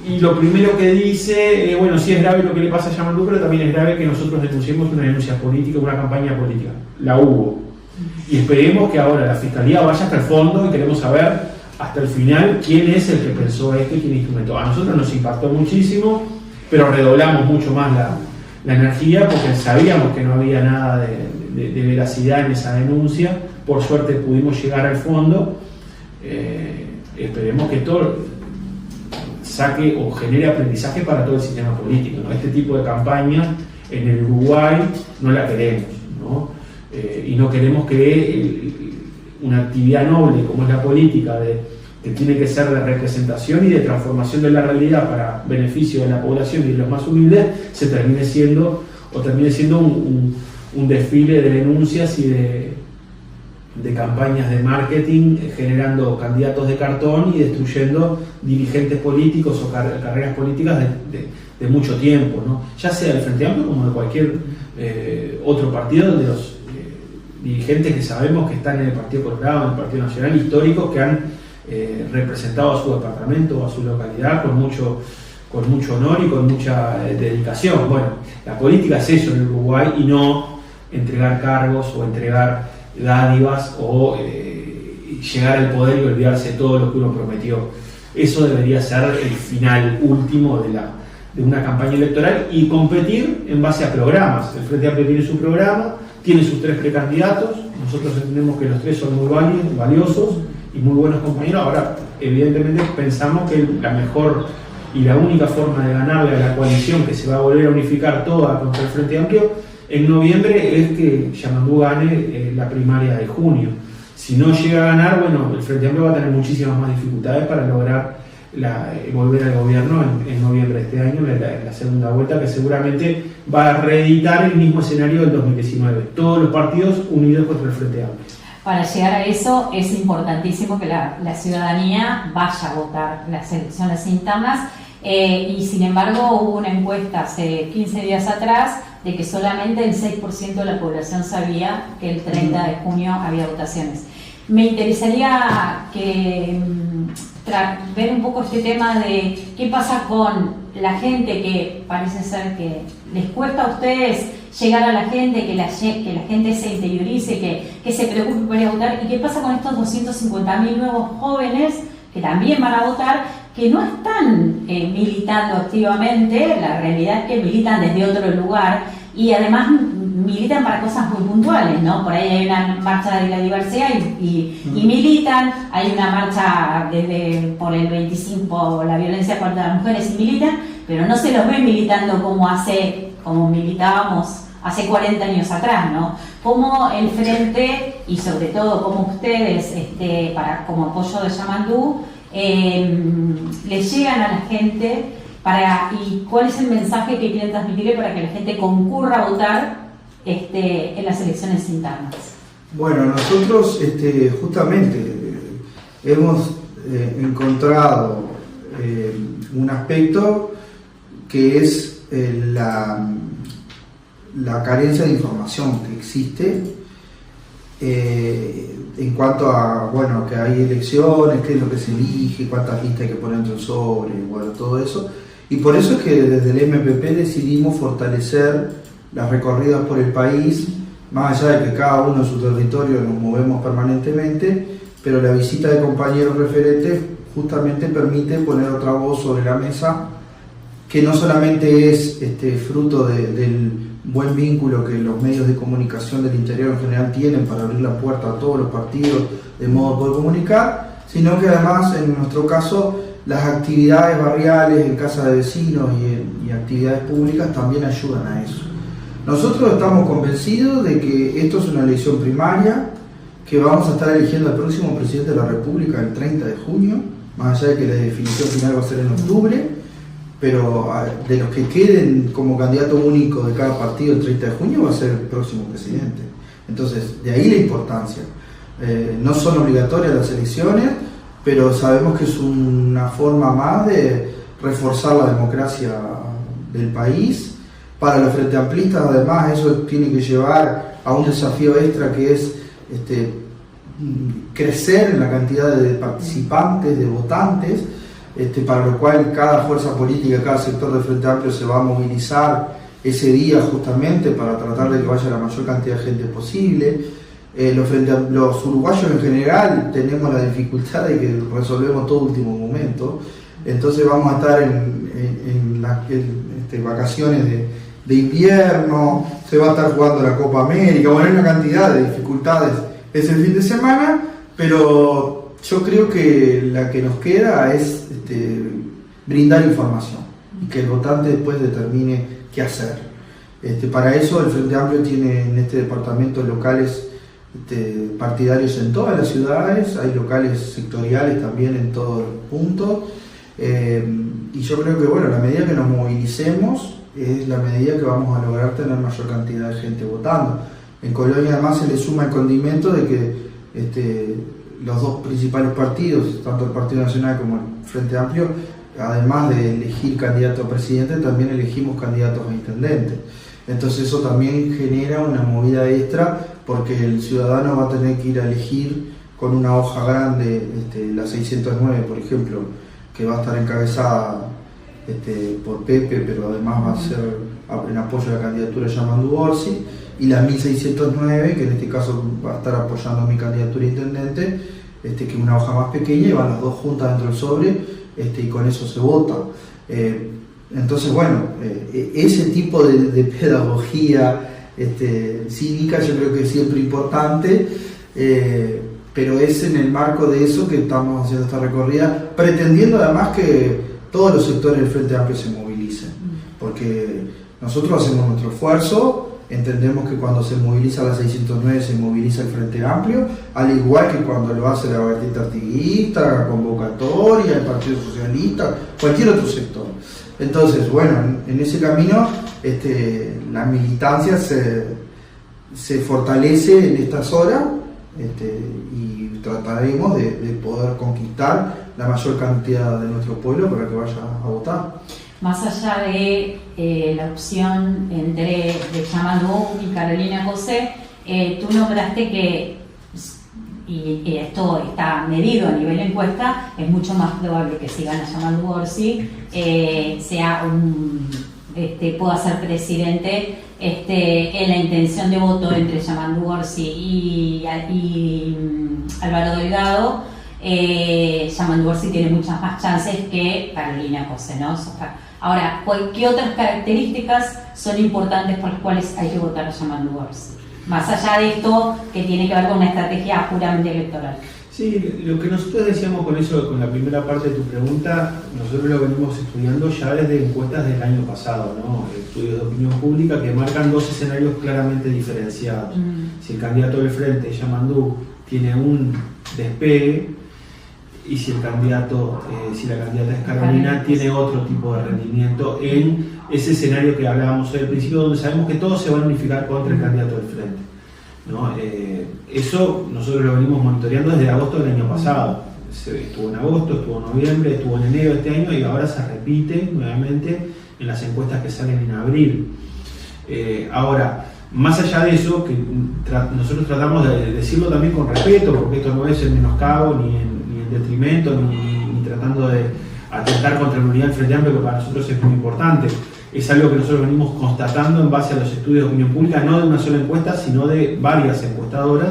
y lo primero que dice, bueno, sí es grave lo que le pasa a Yamandu, pero también es grave que nosotros denunciemos una denuncia política, una campaña política. La hubo. Y esperemos que ahora la Fiscalía vaya hasta el fondo y queremos saber hasta el final quién es el que pensó esto y quién instrumentó. A nosotros nos impactó muchísimo, pero redoblamos mucho más la energía porque sabíamos que no había nada de veracidad en esa denuncia. Por suerte pudimos llegar al fondo. Esperemos que esto saque o genere aprendizaje para todo el sistema político, ¿no? Este tipo de campaña en el Uruguay no la queremos, ¿no? Y no queremos que una actividad noble como es la política de que tiene que ser de representación y de transformación de la realidad para beneficio de la población y de los más humildes, se termine siendo un desfile de denuncias y de campañas de marketing, generando candidatos de cartón y destruyendo dirigentes políticos o carreras políticas de mucho tiempo, ¿no? Ya sea del Frente Amplio como de cualquier otro partido, de los dirigentes que sabemos que están en el Partido Colorado, en el Partido Nacional, históricos que han representado a su departamento o a su localidad con mucho honor y con mucha dedicación. Bueno, la política es eso en Uruguay y no entregar cargos o entregar dádivas o llegar al poder y olvidarse de todo lo que uno prometió. Eso debería ser el final último de una campaña electoral y competir en base a programas. El Frente Amplio tiene su programa, tiene sus 3 precandidatos, nosotros entendemos que los 3 son muy valiosos y muy buenos compañeros. Ahora, evidentemente pensamos que la mejor y la única forma de ganarle a la coalición que se va a volver a unificar toda contra el Frente Amplio en noviembre es que Yamandú gane la primaria de junio. Si no llega a ganar, bueno, el Frente Amplio va a tener muchísimas más dificultades para lograr volver al gobierno en noviembre de este año, en la segunda vuelta, que seguramente va a reeditar el mismo escenario del 2019. Todos los partidos unidos contra el Frente Amplio. Para llegar a eso es importantísimo que la ciudadanía vaya a votar las elecciones internas y sin embargo hubo una encuesta hace 15 días atrás de que solamente el 6% de la población sabía que el 30 de junio había votaciones. Me interesaría ver un poco este tema de qué pasa con la gente que parece ser que les cuesta a ustedes llegar a la gente, que la gente se interiorice, que se preocupe por ir a votar, y qué pasa con estos 250.000 nuevos jóvenes que también van a votar, que no están militando activamente. La realidad es que militan desde otro lugar y además militan para cosas muy puntuales, ¿no? Por ahí hay una marcha de la diversidad y militan, hay una marcha por el 25, la violencia contra las mujeres, y militan, pero no se los ve militando como militábamos hace 40 años atrás, ¿no? Como el Frente y sobre todo como ustedes, como apoyo de Yamandú, le llegan a la gente y cuál es el mensaje que quieren transmitirle para que la gente concurra a votar en las elecciones internas. Bueno, nosotros justamente hemos encontrado un aspecto que es la carencia de información que existe en cuanto a, bueno, que hay elecciones, qué es lo que se elige, cuántas listas hay que poner dentro del sobre, bueno, todo eso. Y por eso es que desde el MPP decidimos fortalecer las recorridas por el país, más allá de que cada uno en su territorio nos movemos permanentemente, pero la visita de compañeros referentes justamente permite poner otra voz sobre la mesa, que no solamente es fruto del buen vínculo que los medios de comunicación del interior en general tienen para abrir la puerta a todos los partidos de modo de poder comunicar, sino que además en nuestro caso las actividades barriales en casa de vecinos y actividades públicas también ayudan a eso. Nosotros estamos convencidos de que esto es una elección primaria, que vamos a estar eligiendo al próximo presidente de la República el 30 de junio, más allá de que la definición final va a ser en octubre, pero de los que queden como candidato único de cada partido el 30 de junio va a ser el próximo presidente. Entonces, de ahí la importancia. No son obligatorias las elecciones, pero sabemos que es una forma más de reforzar la democracia del país. Para los frente amplistas, además, eso tiene que llevar a un desafío extra que es crecer en la cantidad de participantes, de votantes, para lo cual cada fuerza política, cada sector del Frente Amplio se va a movilizar ese día justamente para tratar de que vaya la mayor cantidad de gente posible. Los uruguayos en general tenemos la dificultad de que resolvemos todo último momento, entonces vamos a estar en las vacaciones de invierno, se va a estar jugando la Copa América, bueno, hay una cantidad de dificultades ese fin de semana, pero yo creo que la que nos queda es brindar información y que el votante después determine qué hacer. Para eso el Frente Amplio tiene en este departamento locales partidarios en todas las ciudades, hay locales sectoriales también en todos los puntos, y yo creo que bueno, la medida que nos movilicemos es la medida que vamos a lograr tener mayor cantidad de gente votando. En Colonia además se le suma el condimento de que los dos principales partidos, tanto el Partido Nacional como el Frente Amplio, además de elegir candidato a presidente, también elegimos candidatos a intendente. Entonces eso también genera una movida extra, porque el ciudadano va a tener que ir a elegir con una hoja grande, la 609 por ejemplo, que va a estar encabezada por Pepe, pero además va a ser en apoyo a la candidatura de Yamandu Orsi, y la 1609, que en este caso va a estar apoyando mi candidatura a intendente, que es una hoja más pequeña, y van las dos juntas dentro del sobre, y con eso se vota. Entonces, bueno, ese tipo de pedagogía cívica yo creo que es siempre importante, pero es en el marco de eso que estamos haciendo esta recorrida, pretendiendo además que todos los sectores del Frente Amplio se movilicen, porque nosotros hacemos nuestro esfuerzo, entendemos que cuando se moviliza la 609 se moviliza el Frente Amplio, al igual que cuando lo hace la vertiente artiguista, la convocatoria, el Partido Socialista, cualquier otro sector. Entonces, bueno, en ese camino la militancia se fortalece en estas horas, y trataremos de poder conquistar la mayor cantidad de nuestro pueblo para que vaya a votar. Más allá de la opción entre Yamandu y Carolina José, tú nombraste que, y esto está medido a nivel encuesta, es mucho más probable que si gana Yamandu Orsi pueda ser presidente en la intención de voto entre Yamandu Orsi y Álvaro Delgado. Yamandu Orsi tiene muchas más chances que Carolina José, ¿no? Ahora, ¿qué otras características son importantes por las cuales hay que votar a Yamandu Orsi? Más allá de esto que tiene que ver con una estrategia puramente electoral. Sí, lo que nosotros decíamos con eso, con la primera parte de tu pregunta, nosotros lo venimos estudiando ya desde encuestas del año pasado, ¿no? Estudios de opinión pública que marcan dos escenarios claramente diferenciados. Si el candidato del Frente, Yamandu, tiene un despegue, y si la candidata es Carolina, tiene otro tipo de rendimiento en ese escenario que hablábamos hoy al principio, donde sabemos que todo se va a unificar contra el candidato del Frente, ¿no? Eso nosotros lo venimos monitoreando desde agosto del año pasado. Estuvo en agosto, estuvo en noviembre, estuvo en enero de este año, y ahora se repite nuevamente en las encuestas que salen en abril. Ahora, más allá de eso, que nosotros tratamos de decirlo también con respeto, porque esto no es el menoscabo ni en detrimento, ni tratando de atentar contra la unidad del Frente Amplio, que para nosotros es muy importante. Es algo que nosotros venimos constatando en base a los estudios de opinión pública, no de una sola encuesta, sino de varias encuestadoras.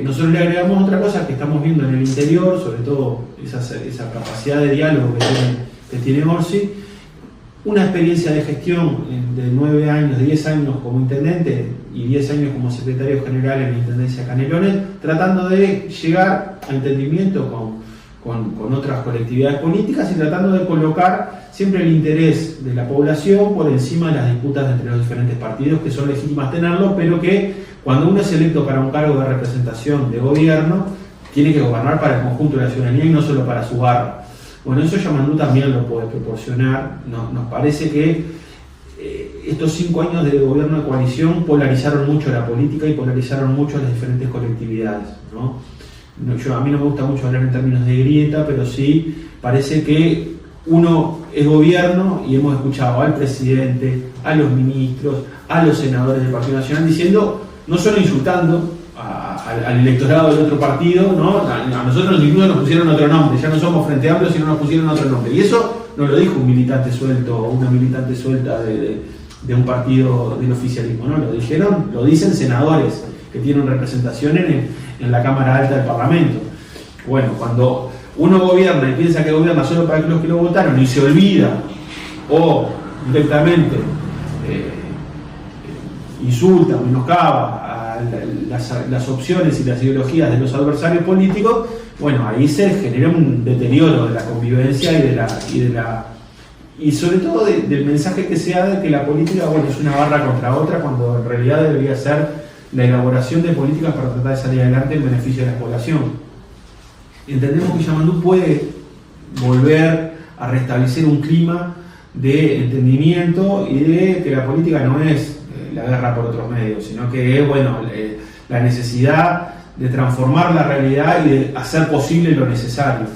Nosotros le agregamos otra cosa que estamos viendo en el interior, sobre todo esa capacidad de diálogo que tiene Orsi, una experiencia de gestión de 9 años, 10 años como intendente y 10 años como secretario general en la Intendencia Canelones, tratando de llegar a entendimiento con otras colectividades políticas y tratando de colocar siempre el interés de la población por encima de las disputas entre los diferentes partidos, que son legítimas tenerlo, pero que cuando uno es electo para un cargo de representación de gobierno, tiene que gobernar para el conjunto de la ciudadanía y no solo para su barrio. Bueno, eso Yamandu también lo puede proporcionar. Nos parece que estos 5 años de gobierno de coalición polarizaron mucho la política y polarizaron mucho las diferentes colectividades, ¿no? A mí no me gusta mucho hablar en términos de grieta, pero sí parece que uno es gobierno y hemos escuchado al presidente, a los ministros, a los senadores del Partido Nacional diciendo, no solo insultando al electorado del otro partido, ¿no? A nosotros incluso nos pusieron otro nombre, ya no somos Frente Amplio, sino nos pusieron otro nombre. Y eso no lo dijo un militante suelto o una militante suelta de un partido del oficialismo, ¿no? Lo dicen senadores que tienen representación en la Cámara Alta del Parlamento. Bueno, cuando uno gobierna y piensa que gobierna solo para los que lo votaron y se olvida o directamente insulta, menoscaba las opciones y las ideologías de los adversarios políticos, bueno, ahí se genera un deterioro de la convivencia y sobre todo del mensaje que se da de que la política, bueno, es una barra contra otra, cuando en realidad debería ser la elaboración de políticas para tratar de salir adelante en beneficio de la población. Entendemos que Yamandú puede volver a restablecer un clima de entendimiento y de que la política no es la guerra por otros medios, sino que es la necesidad de transformar la realidad y de hacer posible lo necesario.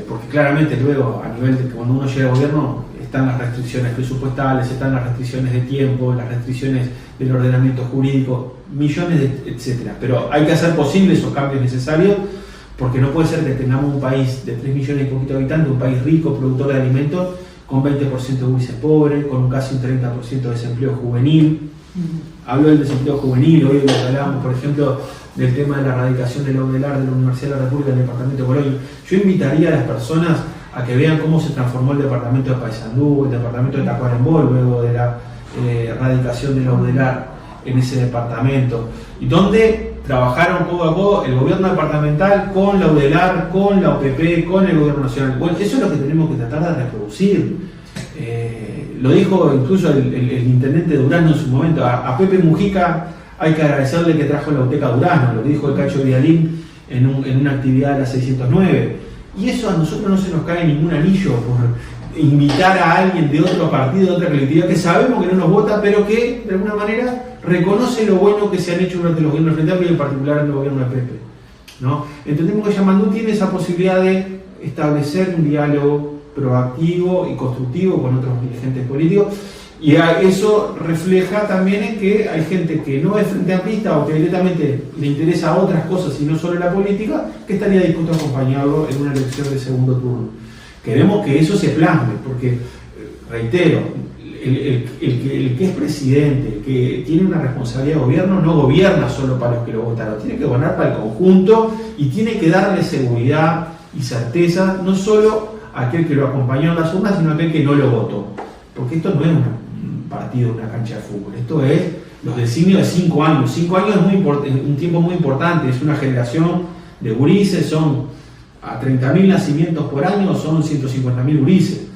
Porque claramente luego, a nivel de cuando uno llega al gobierno, están las restricciones presupuestales, están las restricciones de tiempo, las restricciones del ordenamiento jurídico, millones de etcétera. Pero hay que hacer posible esos cambios necesarios, porque no puede ser que tengamos un país de 3 millones y poquito de habitantes, un país rico, productor de alimentos, con 20% de gurises pobres, con casi un 30% de desempleo juvenil. Hablo del desempleo juvenil, hoy hablábamos, por ejemplo, del tema de la erradicación del ODELAR de la Universidad de la República del departamento de Colonia. Yo invitaría a las personas a que vean cómo se transformó el departamento de Paysandú, el departamento de Tacuarembó, luego de la erradicación del ODELAR en ese departamento, y donde trabajaron codo a codo el gobierno departamental con la UDELAR, con la OPP, con el gobierno nacional. Bueno, eso es lo que tenemos que tratar de reproducir. Lo dijo incluso el intendente Durazno en su momento. A Pepe Mujica hay que agradecerle que trajo la Uteca Durazno, lo dijo el Cacho Vidalín en una actividad de la 609. Y eso a nosotros no se nos cae ningún anillo por invitar a alguien de otro partido, de otra colectividad, que sabemos que no nos vota, pero que de alguna manera reconoce lo bueno que se han hecho durante los gobiernos del Frente Amplio y en particular en el gobierno de Pepe, ¿no? Entendemos que Yamandú tiene esa posibilidad de establecer un diálogo proactivo y constructivo con otros dirigentes políticos, y eso refleja también en que hay gente que no es frente amplista o que directamente le interesa otras cosas y no solo la política, que estaría dispuesto a acompañarlo en una elección de segundo turno. Queremos que eso se plasme, porque, reitero, el que es presidente, el que tiene una responsabilidad de gobierno, no gobierna solo para los que lo votaron, tiene que gobernar para el conjunto y tiene que darle seguridad y certeza, no solo a aquel que lo acompañó en las urnas, sino a aquel que no lo votó. Porque esto no es un partido, una cancha de fútbol, esto es los designios de 5 años. 5 años es un tiempo muy importante, es una generación de gurises, son a 30.000 nacimientos por año, son 150.000 gurises.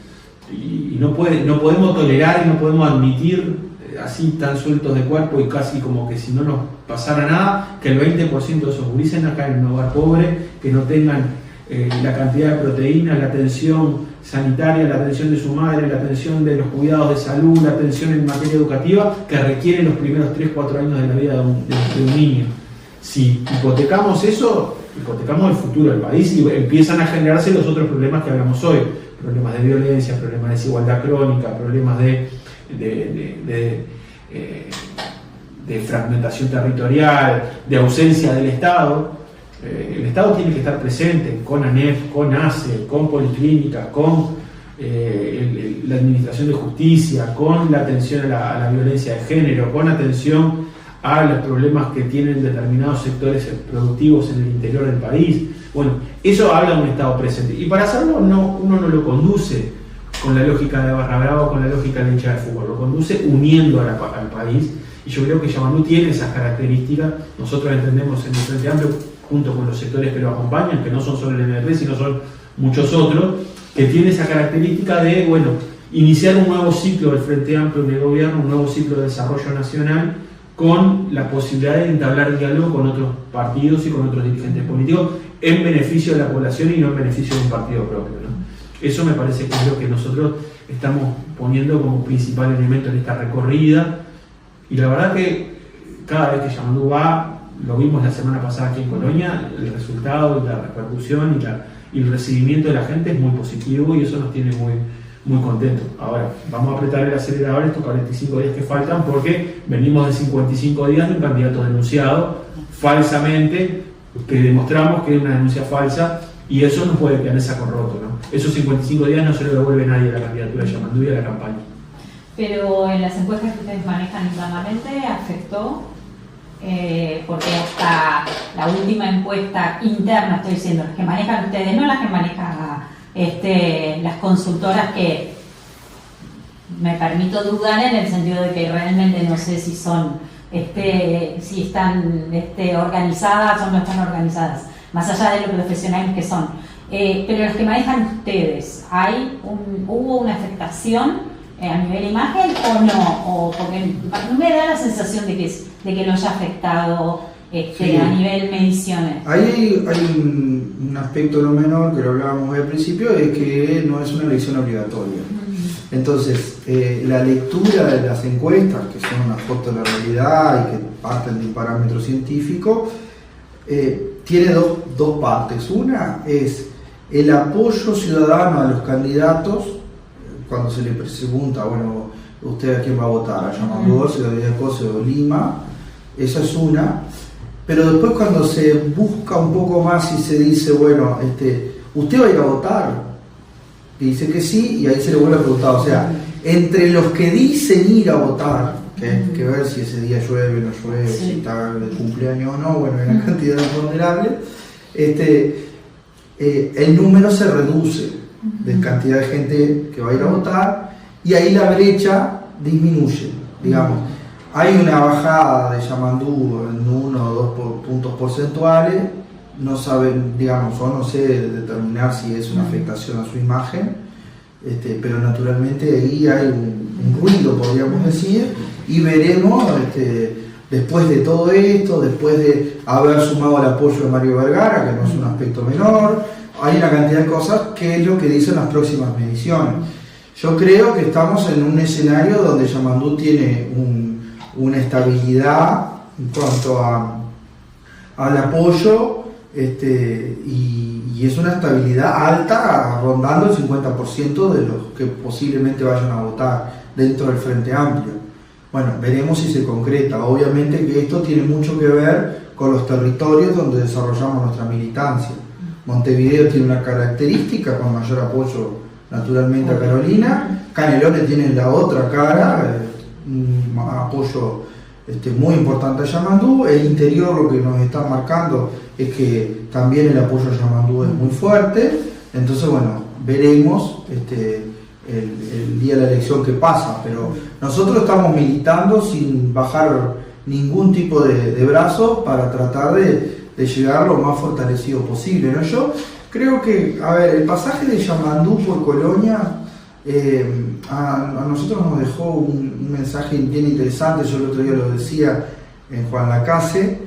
Y no podemos tolerar y no podemos admitir así tan sueltos de cuerpo y casi como que si no nos pasara nada, que el 20% de esos gurises nazcan en un hogar pobre, que no tengan la cantidad de proteínas, la atención sanitaria, la atención de su madre, la atención de los cuidados de salud, la atención en materia educativa que requieren los primeros 3-4 años de la vida de un niño. Si hipotecamos eso, hipotecamos el futuro del país y empiezan a generarse los otros problemas que hablamos hoy. Problemas de violencia, problemas de desigualdad crónica, problemas de fragmentación territorial, de ausencia del Estado. El Estado tiene que estar presente con ANEF, con ACE, con policlínicas, con la administración de justicia, con la atención a la violencia de género, con atención a los problemas que tienen determinados sectores productivos en el interior del país. Bueno, eso habla de un Estado presente. Y para hacerlo uno no lo conduce con la lógica de Barra Brava o con la lógica de hincha de fútbol, lo conduce uniendo al país. Y yo creo que Yamandú tiene esas características. Nosotros entendemos en el Frente Amplio, junto con los sectores que lo acompañan, que no son solo el MP, sino son muchos otros, que tiene esa característica de, iniciar un nuevo ciclo del Frente Amplio en el gobierno, un nuevo ciclo de desarrollo nacional, con la posibilidad de entablar diálogo con otros partidos y con otros dirigentes políticos en beneficio de la población y no en beneficio de un partido propio, ¿no? Eso me parece que es lo que nosotros estamos poniendo como principal elemento en esta recorrida, y la verdad que cada vez que Yamandú va, lo vimos la semana pasada aquí en Colonia, el resultado y la repercusión y el recibimiento de la gente es muy positivo y eso nos tiene muy, muy contentos. Ahora, vamos a apretar el acelerador estos 45 días que faltan, porque venimos de 55 días de un candidato denunciado falsamente, que demostramos que es una denuncia falsa, y eso no puede quedar en saco roto, ¿no? Esos 55 días no se lo devuelve nadie a la candidatura de Yamandú y a la campaña. Pero en las encuestas que ustedes manejan internamente afectó, porque hasta la última encuesta interna, estoy diciendo, las que manejan ustedes, no las que manejan las consultoras, que me permito dudar en el sentido de que realmente no sé si son si están organizadas o no están organizadas, más allá de los profesionales que son, pero los que manejan ustedes, hubo una afectación a nivel imagen o no, o porque no me da la sensación de que lo haya afectado Sí. a nivel mediciones. Ahí hay un aspecto no menor que lo hablábamos al principio, es que no es una elección obligatoria. Entonces, la lectura de las encuestas, que son una foto de la realidad y que parten de un parámetro científico, tiene dos partes. Una es el apoyo ciudadano a los candidatos, cuando se le pregunta, bueno, ¿usted a quién va a votar? ¿A Yamandu, Ciudad Cose o Lima? Esa es una. Pero después cuando se busca un poco más y se dice, bueno, ¿usted va a ir a votar? Y dice que sí, y ahí se le vuelve a preguntar. O sea, entre los que dicen ir a votar, que hay que ver si ese día llueve o no llueve, Sí. si está de cumpleaños o no, bueno, hay una cantidad imponderable, el número se reduce de cantidad de gente que va a ir a votar, y ahí la brecha disminuye, digamos. Hay una bajada de Yamandu en 1 o 2 puntos porcentuales, no saben, digamos, o no sé determinar si es una afectación a su imagen, pero naturalmente ahí hay un ruido, podríamos decir, y veremos, después de todo esto, después de haber sumado el apoyo de Mario Vergara, que no es un aspecto menor, hay una cantidad de cosas que es lo que dicen las próximas mediciones. Yo creo que estamos en un escenario donde Yamandu tiene una estabilidad en cuanto al apoyo, y es una estabilidad alta, rondando el 50% de los que posiblemente vayan a votar dentro del Frente Amplio. Bueno, veremos si se concreta. Obviamente que esto tiene mucho que ver con los territorios donde desarrollamos nuestra militancia. Montevideo tiene una característica con mayor apoyo naturalmente a Carolina, Canelones tiene la otra cara, un apoyo muy importante a Yamandu. El interior lo que nos está marcando es que también el apoyo a Yamandu es muy fuerte. Entonces, bueno, veremos el día de la elección que pasa, pero nosotros estamos militando sin bajar ningún tipo de brazo para tratar de llegar lo más fortalecido posible, ¿no? Yo creo que, a ver, el pasaje de Yamandu por Colonia a nosotros nos dejó un mensaje bien interesante. Yo el otro día lo decía en Juan Lacase,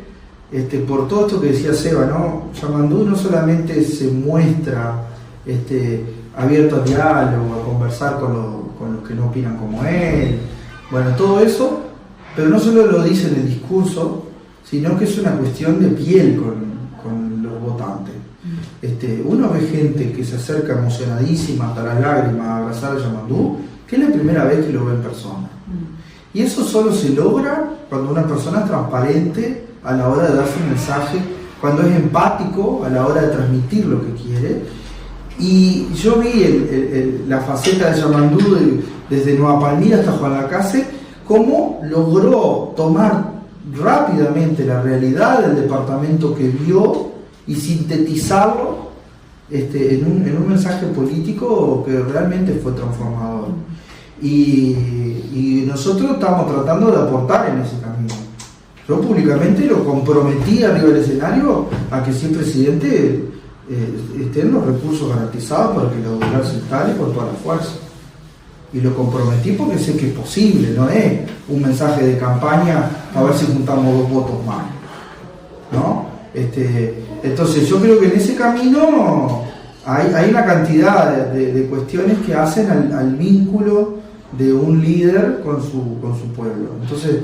por todo esto que decía Seba, ¿no? Yamandu no solamente se muestra abierto al diálogo, a conversar con los que no opinan como él, bueno, todo eso, pero no solo lo dice en el discurso, sino que es una cuestión de piel con los votantes. Uno ve gente que se acerca emocionadísima hasta las lágrimas a abrazar a Yamandu, que es la primera vez que lo ve en persona. Y eso solo se logra cuando una persona es transparente a la hora de darse un mensaje, cuando es empático a la hora de transmitir lo que quiere. Y yo vi la faceta de Yamandu desde Nueva Palmira hasta Juan Lacase, cómo logró tomar rápidamente la realidad del departamento que vio y sintetizarlo en un mensaje político que realmente fue transformador. Y nosotros estamos tratando de aportar en ese camino. Yo públicamente lo comprometí arriba del escenario a que si el presidente estén los recursos garantizados para que la autoridad se instale con toda la fuerza. Y lo comprometí porque sé que es posible, no es un mensaje de campaña a ver si juntamos 2 votos más, ¿no? Entonces yo creo que en ese camino hay una cantidad de cuestiones que hacen al vínculo de un líder con su pueblo. Entonces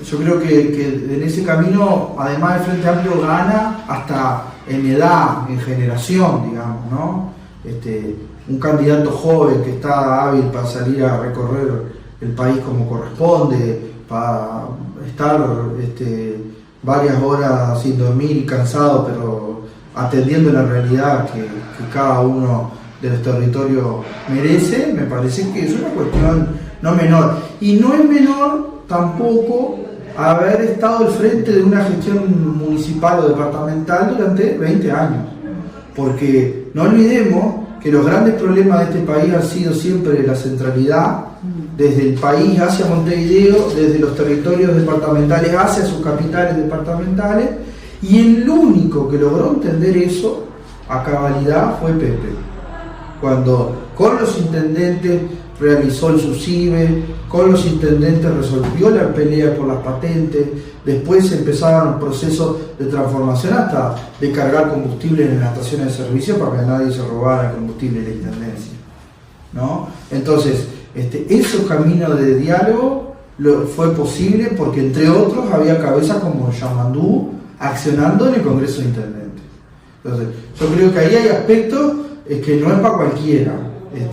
yo creo que en ese camino, además el Frente Amplio gana hasta en edad, en generación, digamos, ¿no? Un candidato joven que está hábil para salir a recorrer el país como corresponde, para estar varias horas sin dormir, cansado, pero atendiendo la realidad que cada uno de los territorios merece. Me parece que es una cuestión no menor. Y no es menor tampoco haber estado al frente de una gestión municipal o departamental durante 20 años. Porque no olvidemos que los grandes problemas de este país han sido siempre la centralidad, desde el país hacia Montevideo, desde los territorios departamentales hacia sus capitales departamentales, y el único que logró entender eso a cabalidad fue Pepe. Cuando con los intendentes realizó el SUSIBE, con los intendentes resolvió la pelea por las patentes, después empezaron procesos de transformación hasta de cargar combustible en las estaciones de servicio para que nadie se robara el combustible de la intendencia, ¿no? Entonces, esos caminos de diálogo fue posible porque entre otros había cabezas como Yamandú accionando en el Congreso de Intendentes. Entonces, yo creo que ahí hay aspectos que no es para cualquiera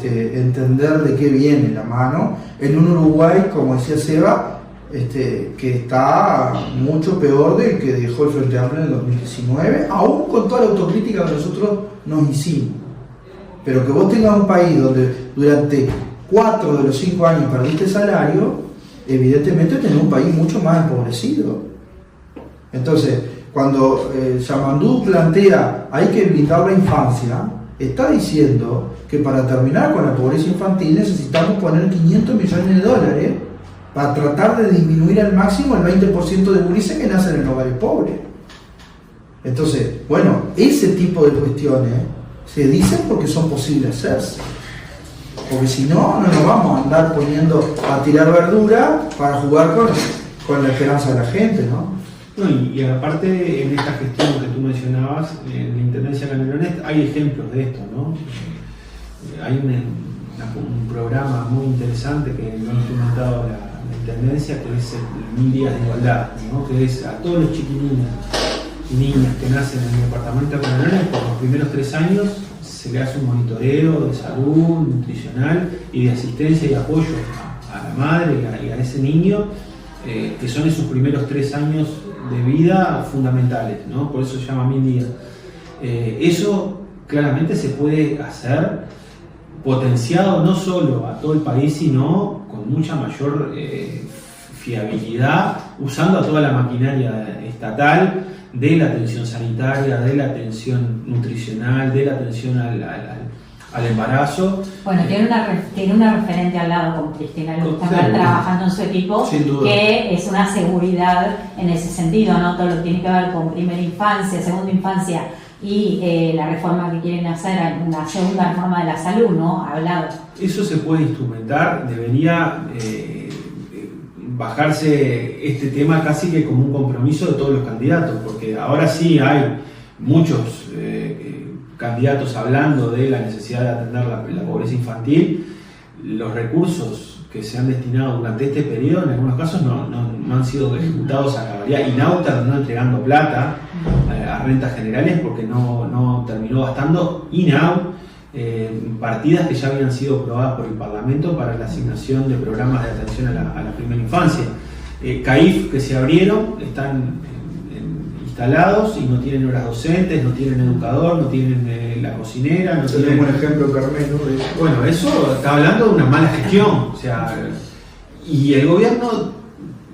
entender de qué viene la mano en un Uruguay, como decía Seba, que está mucho peor del que dejó el Frente Amplio en el 2019, aún con toda la autocrítica que nosotros nos hicimos. Pero que vos tengas un país donde durante 4 de los 5 años perdiste salario, evidentemente tenés un país mucho más empobrecido. Entonces, cuando Yamandú plantea hay que blindar la infancia, está diciendo que para terminar con la pobreza infantil necesitamos poner 500 millones de dólares para tratar de disminuir al máximo el 20% de gurises que nacen en hogares pobres. Entonces, bueno, ese tipo de cuestiones se dicen porque son posibles hacerse. Porque si no, no nos vamos a andar poniendo a tirar verdura para jugar con la esperanza de la gente, ¿no? No, y aparte, en esta gestión que tú mencionabas, en la Intendencia de Canelones, hay ejemplos de esto, ¿no? Hay un programa muy interesante que lo ha implementado la Intendencia, que es el 1000 días de igualdad, ¿no? Que es a todos los chiquilines y niñas que nacen en el departamento de Canelones, por los primeros 3 años se le hace un monitoreo de salud, nutricional y de asistencia y apoyo a la madre y a ese niño, que son esos primeros 3 años de vida fundamentales, ¿no? Por eso se llama 1000 días. Eso claramente se puede hacer potenciado no solo a todo el país, sino con mucha mayor fiabilidad, usando a toda la maquinaria estatal de la atención sanitaria, de la atención nutricional, de la atención al embarazo. Bueno, tiene una referente al lado con Cristina Lustanga trabajando en su equipo, que es una seguridad en ese sentido, ¿no? Todo lo que tiene que ver con primera infancia, segunda infancia y la reforma que quieren hacer, una segunda reforma de la salud, ¿no? Hablado. Eso se puede instrumentar, debería bajarse este tema casi que como un compromiso de todos los candidatos, porque ahora sí hay muchos candidatos hablando de la necesidad de atender la pobreza infantil. Los recursos que se han destinado durante este periodo en algunos casos no han sido ejecutados a cabalidad. INAU terminó entregando plata a rentas generales porque no terminó bastando. INAU, partidas que ya habían sido aprobadas por el Parlamento para la asignación de programas de atención a la primera infancia. CAIF que se abrieron, están instalados y no tienen horas docentes, no tienen educador, no tienen la cocinera, no tienen... Tenemos un ejemplo, Carmelo. Bueno, eso está hablando de una mala gestión, o sea, y el gobierno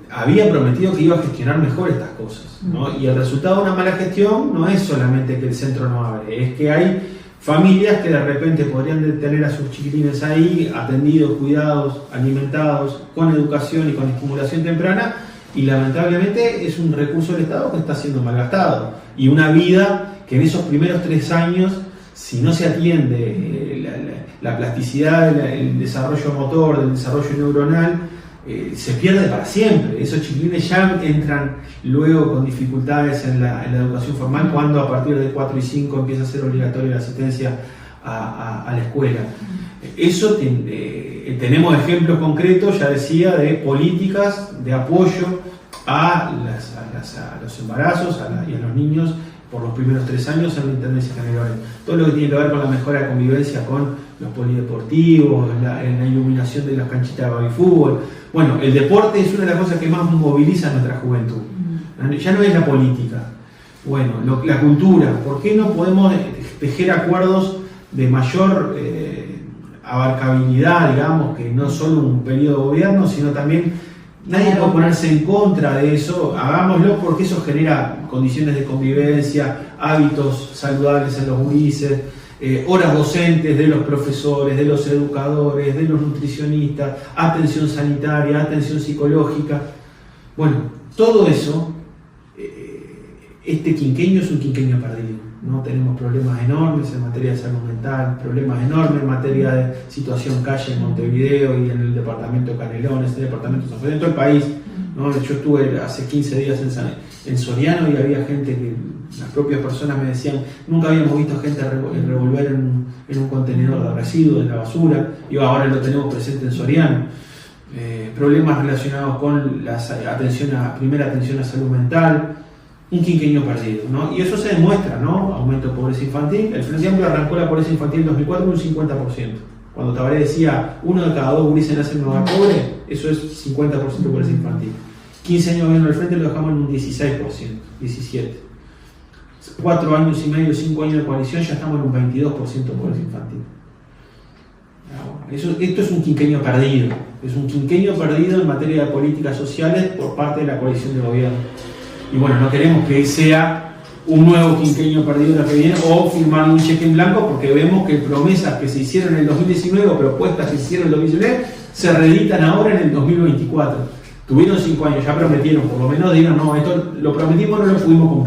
había prometido que iba a gestionar mejor estas cosas, ¿no? Y el resultado de una mala gestión no es solamente que el centro no abre, es que hay familias que de repente podrían tener a sus chiquitines ahí, atendidos, cuidados, alimentados, con educación y con estimulación temprana, y lamentablemente es un recurso del Estado que está siendo malgastado. Y una vida que en esos primeros 3 años, si no se atiende la plasticidad, el desarrollo motor, el desarrollo neuronal, se pierde para siempre. Esos chiquilines ya entran luego con dificultades en la educación formal cuando a partir de 4 y 5 empieza a ser obligatoria la asistencia a la escuela. Eso tenemos ejemplos concretos, ya decía, de políticas de apoyo a los embarazos y a los niños por los primeros 3 años en la Intendencia de Canelones. Todo lo que tiene que ver con la mejora de convivencia con los polideportivos, en la iluminación de las canchitas de babyfútbol. Bueno, el deporte es una de las cosas que más moviliza a nuestra juventud. Ya no es la política. Bueno, la cultura. ¿Por qué no podemos tejer acuerdos de mayor abarcabilidad, digamos, que no solo un periodo de gobierno, sino también nadie puede ponerse en contra de eso? Hagámoslo porque eso genera condiciones de convivencia, hábitos saludables en los gurises, horas docentes de los profesores, de los educadores, de los nutricionistas, atención sanitaria, atención psicológica. Bueno, todo eso, este quinquenio es un quinquenio perdido. ¿no? Tenemos problemas enormes en materia de salud mental, problemas enormes en materia de situación calle en Montevideo y en el departamento de Canelones, en el departamento de San José, en todo el país, ¿no? Yo estuve hace 15 días en Soriano y había gente que, las propias personas me decían, nunca habíamos visto gente revolver en un contenedor de residuos, de la basura, y ahora lo tenemos presente en Soriano. Problemas relacionados con la primera atención a salud mental, un quinquenio perdido, ¿no? Y eso se demuestra, ¿no? Aumento de pobreza infantil. El Frente Amplio arrancó la pobreza infantil en 2004 en un 50%. Cuando Tabaré decía, 1 de cada 2 gurises nace en un hogar pobre, eso es 50% de pobreza infantil. 15 años de gobierno del Frente lo dejamos en un 16%, 17%. 4 años y medio, 5 años de coalición, ya estamos en un 22% de pobreza infantil. Esto es un quinquenio perdido. Es un quinquenio perdido en materia de políticas sociales por parte de la coalición de gobierno. Y bueno, no queremos que sea un nuevo quinquenio perdido el que viene o firmar un cheque en blanco, porque vemos que promesas que se hicieron en el 2019 o propuestas que se hicieron en el 2019 se reeditan ahora en el 2024. Tuvieron 5 años, ya prometieron, por lo menos digan, no, esto lo prometimos, no lo pudimos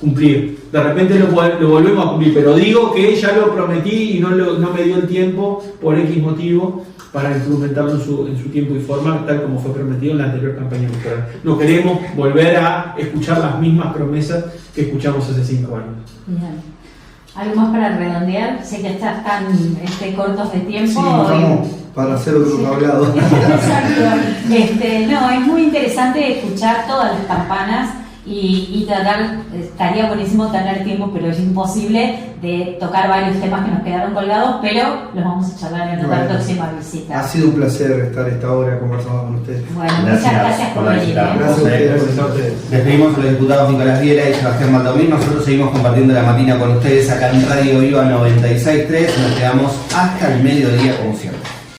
cumplir. De repente lo volvemos a cumplir, pero digo que ya lo prometí y no me dio el tiempo por X motivo para implementarlo en su tiempo y forma, tal como fue prometido en la anterior campaña electoral. No queremos volver a escuchar las mismas promesas que escuchamos hace 5 años. Bien. ¿Algo más para redondear? Sé que están cortos de tiempo. Sí, vamos para hacer otro hablado. Exacto. No, es muy interesante escuchar todas las campanas y tratar, estaría buenísimo tener tiempo, pero es imposible, de tocar varios temas que nos quedaron colgados, pero los vamos a charlar en otra próxima visita. Ha sido un placer estar esta hora conversando con ustedes. Bueno, muchas gracias por venir. Gracias a ustedes. Despedimos a los diputados Nicolás Viera y Sebastián Baldomir. Nosotros seguimos compartiendo la mañana con ustedes acá en Radio Viva 96.3. Nos quedamos hasta el mediodía como siempre.